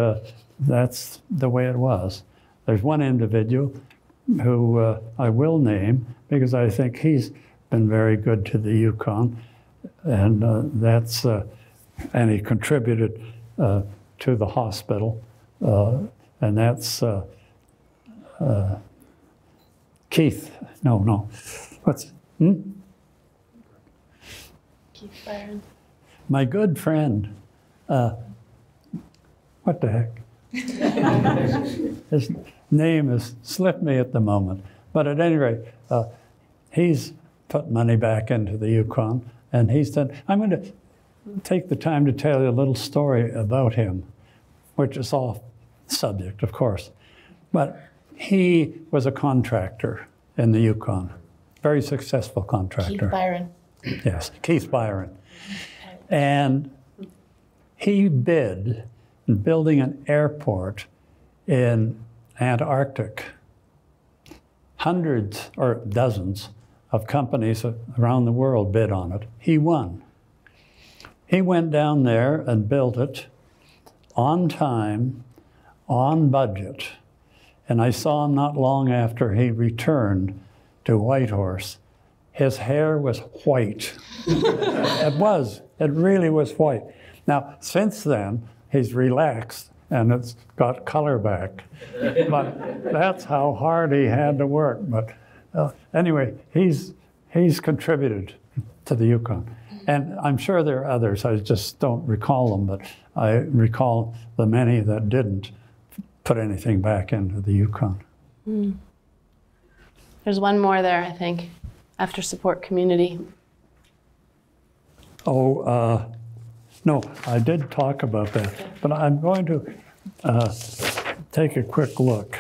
that's the way it was. There's one individual who I will name because I think he's been very good to the Yukon, and and he contributed to the hospital, and that's Keith. No. What's Keith Byron. My good friend. What the heck? His name has slipped me at the moment. But at any rate, he's put money back into the Yukon, and he's done. I'm going to take the time to tell you a little story about him, which is off subject, of course. But he was a contractor in the Yukon, very successful contractor. Keith Byron. Yes, Keith Byron. And he bid in building an airport in Antarctic. Hundreds or dozens of companies around the world bid on it. He won. He went down there and built it on time, on budget. And I saw him not long after he returned to Whitehorse. His hair was white. It really was white. Now, since then, he's relaxed and it's got color back. But that's how hard he had to work. But anyway, he's contributed to the Yukon. And I'm sure there are others, I just don't recall them, but I recall the many that didn't put anything back into the Yukon. Mm. There's one more there, I think, after support community. Oh, no, I did talk about that, but I'm going to take a quick look.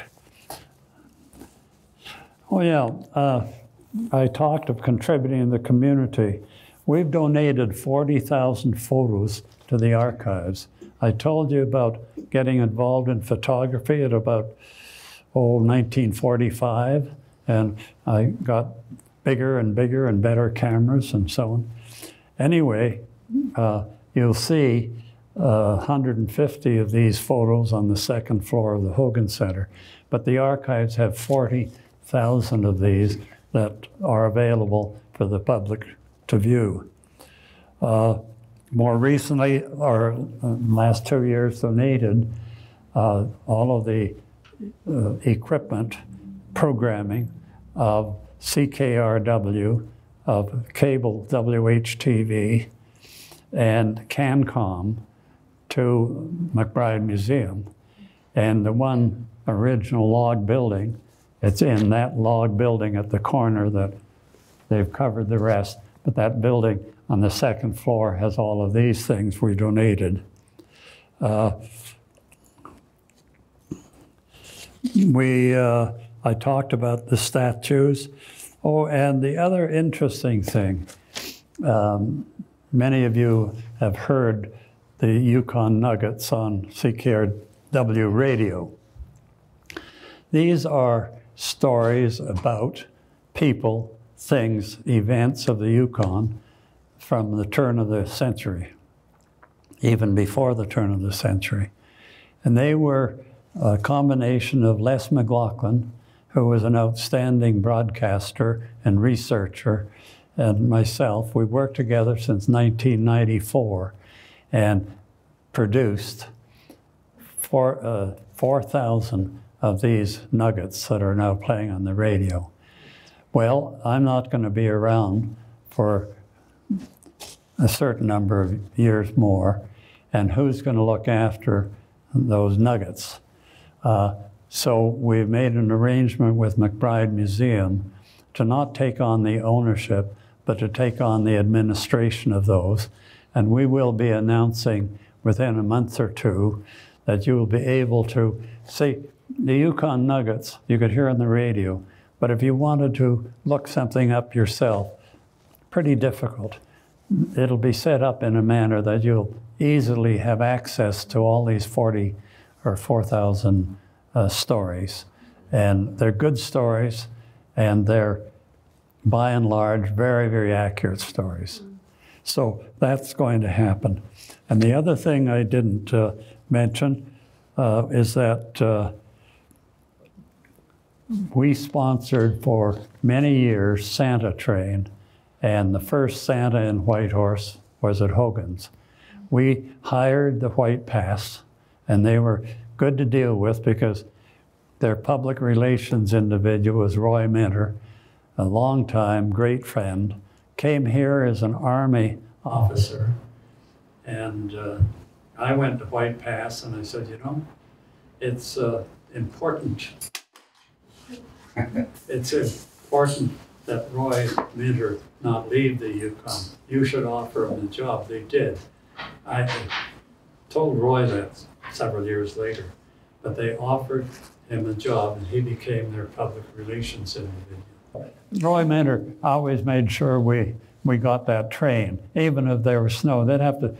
Oh yeah, I talked of contributing in the community. We've donated 40,000 photos to the archives. I told you about getting involved in photography at about, 1945, and I got bigger and bigger and better cameras and so on. Anyway, you'll see 150 of these photos on the second floor of the Hougen Center, but the archives have 40,000 of these that are available for the public to view. More recently, or last 2 years, donated all of the equipment, programming of CKRW, of cable WHTV, and Cancom to McBride Museum. And the one original log building, it's in that log building at the corner that they've covered the rest. But that building on the second floor has all of these things we donated. I talked about the statues. Oh, and the other interesting thing, many of you have heard the Yukon Nuggets on CKRW radio. These are stories about people, things, events of the Yukon from the turn of the century, even before the turn of the century. And they were a combination of Les McLaughlin, who was an outstanding broadcaster and researcher, and myself. We worked together since 1994 and produced 4,000 of these nuggets that are now playing on the radio. Well, I'm not going to be around for a certain number of years more, and who's going to look after those nuggets? So we've made an arrangement with McBride Museum to not take on the ownership, but to take on the administration of those. And we will be announcing within a month or two that you will be able to see the Yukon Nuggets, you could hear on the radio, but if you wanted to look something up yourself, pretty difficult. It'll be set up in a manner that you'll easily have access to all these 40 or 4,000 stories. And they're good stories, and they're, by and large, very, very accurate stories. So that's going to happen. And the other thing I didn't mention is that we sponsored for many years Santa Train, and the first Santa in Whitehorse was at Hougen's. We hired the White Pass, and they were good to deal with because their public relations individual was Roy Minter, a longtime great friend, came here as an Army officer. And I went to White Pass and I said, you know, it's important. It's important that Roy Minter not leave the Yukon. You should offer him the job. They did. I told Roy that several years later, but they offered him a job and he became their public relations individual. Roy Minter always made sure we got that train, even if there was snow. They'd have to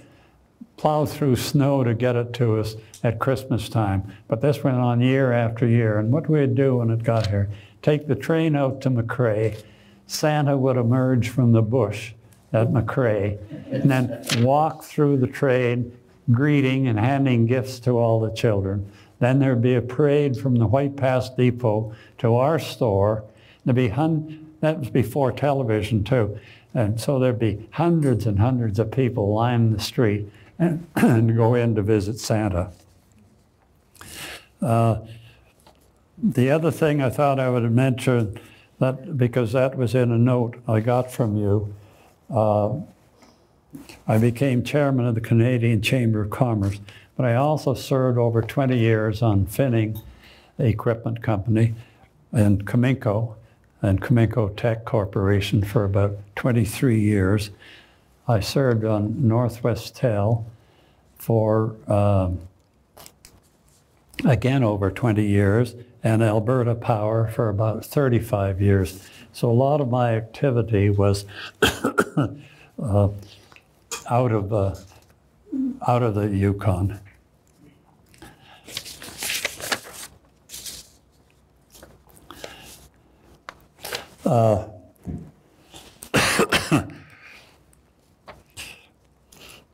plow through snow to get it to us at Christmas time. But this went on year after year. And what we'd do when it got here, take the train out to McRae, Santa would emerge from the bush at McRae, and then walk through the train, greeting and handing gifts to all the children. Then there'd be a parade from the White Pass Depot to our store. There'd be that was before television too. And so there'd be hundreds and hundreds of people lining the street and go in to visit Santa. The other thing I thought I would mention, that because that was in a note I got from you, I became chairman of the Canadian Chamber of Commerce, but I also served over 20 years on Finning Equipment Company and Cancom and Cancom Tech Corporation for about 23 years. I served on Northwest Tel for, again, over 20 years, and Alberta Power for about 35 years. So a lot of my activity was out of the Yukon.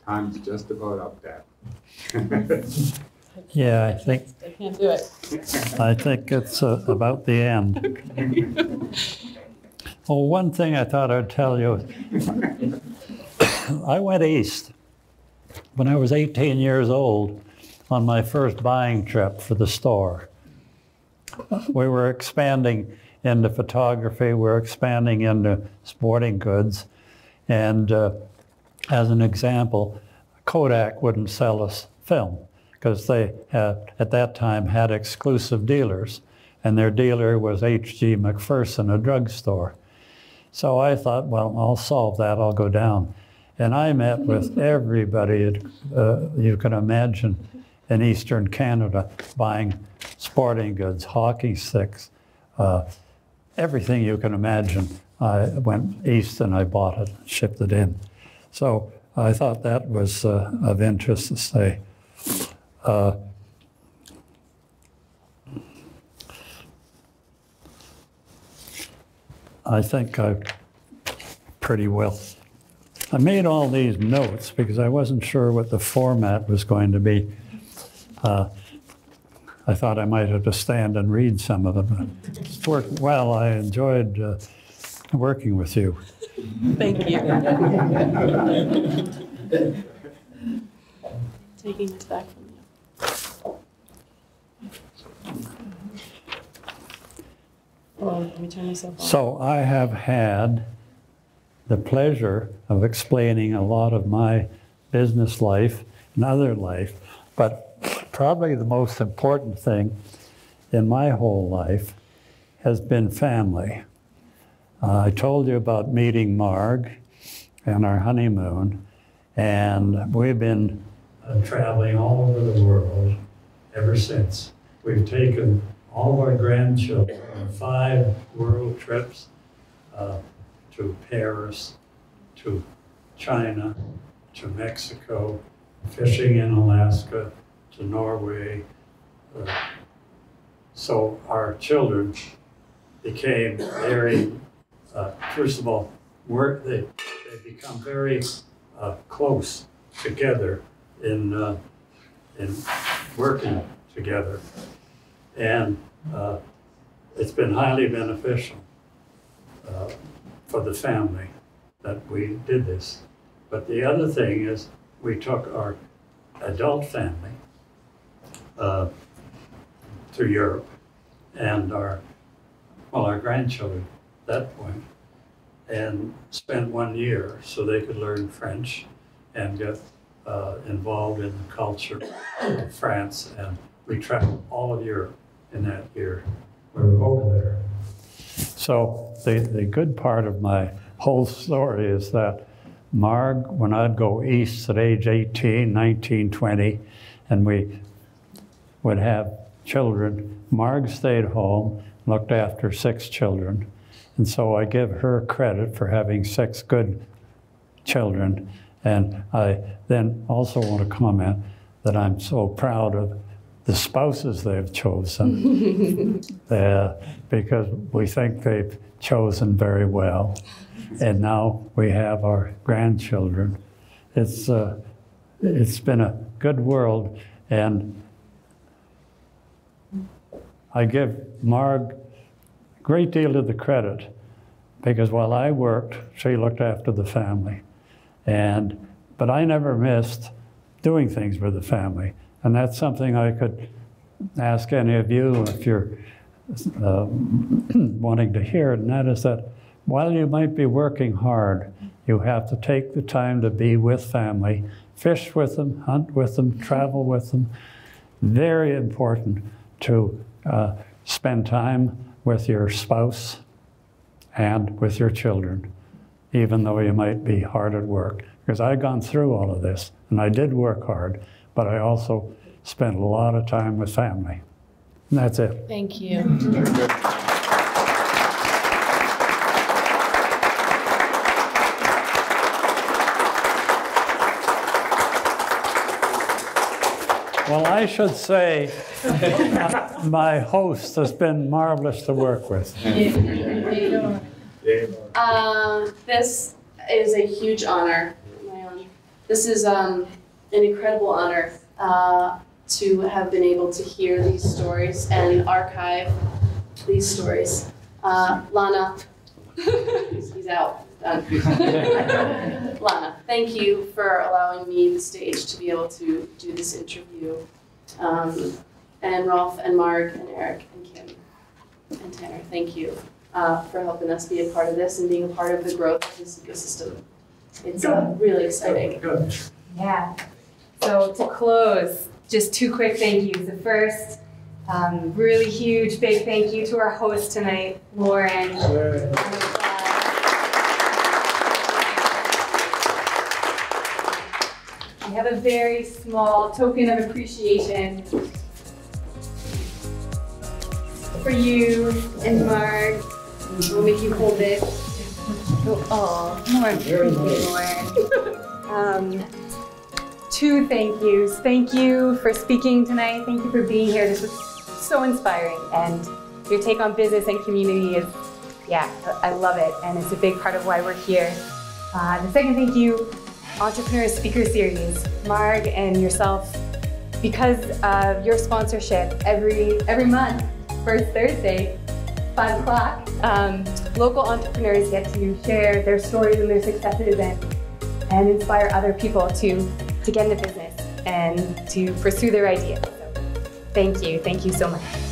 Time's just about up, Dad. Yeah, I think I can't do it. I think it's about the end. Well, one thing I thought I'd tell you, I went east when I was 18 years old on my first buying trip for the store. We were expanding into photography, we were expanding into sporting goods, and as an example, Kodak wouldn't sell us film because they had, at that time, had exclusive dealers, and their dealer was H.G. McPherson, a drugstore. So I thought, well, I'll solve that, I'll go down. And I met with everybody you can imagine in Eastern Canada buying sporting goods, hockey sticks, everything you can imagine. I went east and I bought it, shipped it in. So I thought that was of interest to say. I think I pretty well. I made all these notes because I wasn't sure what the format was going to be. I thought I might have to stand and read some of them. It worked well. I enjoyed working with you. Thank you. Taking it back from you. Oh, let me turn myself on. So I have had the pleasure of explaining a lot of my business life and other life, but probably the most important thing in my whole life has been family. I told you about meeting Marg and our honeymoon, and we've been traveling all over the world ever since. We've taken all of our grandchildren on 5 world trips to Paris, to China, to Mexico, fishing in Alaska, to Norway. So our children became very, first of all, they become very close together in working together. And it's been highly beneficial for the family that we did this. But the other thing is we took our adult family to Europe and our grandchildren at that point, and spent 1 year so they could learn French and get involved in the culture of France. And we traveled all of Europe in that year. We were over there. So the good part of my whole story is that Marg, when I'd go east at age 18, 19, 20, and we would have children, Marg stayed home, looked after 6 children. And so I give her credit for having 6 good children. And I then also want to comment that I'm so proud of the spouses they've chosen, because we think they've chosen very well. And now we have our grandchildren. It's been a good world, and I give Marg a great deal of the credit, because while I worked, she looked after the family. But I never missed doing things with the family. And that's something I could ask any of you if you're wanting to hear it, and that is that while you might be working hard, you have to take the time to be with family, fish with them, hunt with them, travel with them. Very important to spend time with your spouse and with your children, even though you might be hard at work. Because I've gone through all of this, and I did work hard, but I also spent a lot of time with family. And that's it. Thank you. Well, I should say my host has been marvelous to work with. This is a huge honor. This is an incredible honor to have been able to hear these stories and archive these stories. Lana, he's out. Done. Lana, thank you for allowing me the stage to be able to do this interview. And Rolf and Marg and Eric and Kim and Tanner, thank you for helping us be a part of this and being a part of the growth of this ecosystem. It's really exciting. Yeah. So to close, just 2 quick thank yous. The first, really huge, big thank you to our host tonight, Lauren. We have a very small token of appreciation for you and Marg. We'll make you hold it. Oh, Lauren. 2 thank yous. Thank you for speaking tonight. Thank you for being here. This was so inspiring. And your take on business and community is, yeah, I love it. And it's a big part of why we're here. The second thank you, Entrepreneur Speaker Series. Marg and yourself, because of your sponsorship every month, first Thursday, 5 o'clock, local entrepreneurs get to share their stories and their successes and inspire other people to get into business and to pursue their ideas. So, thank you so much.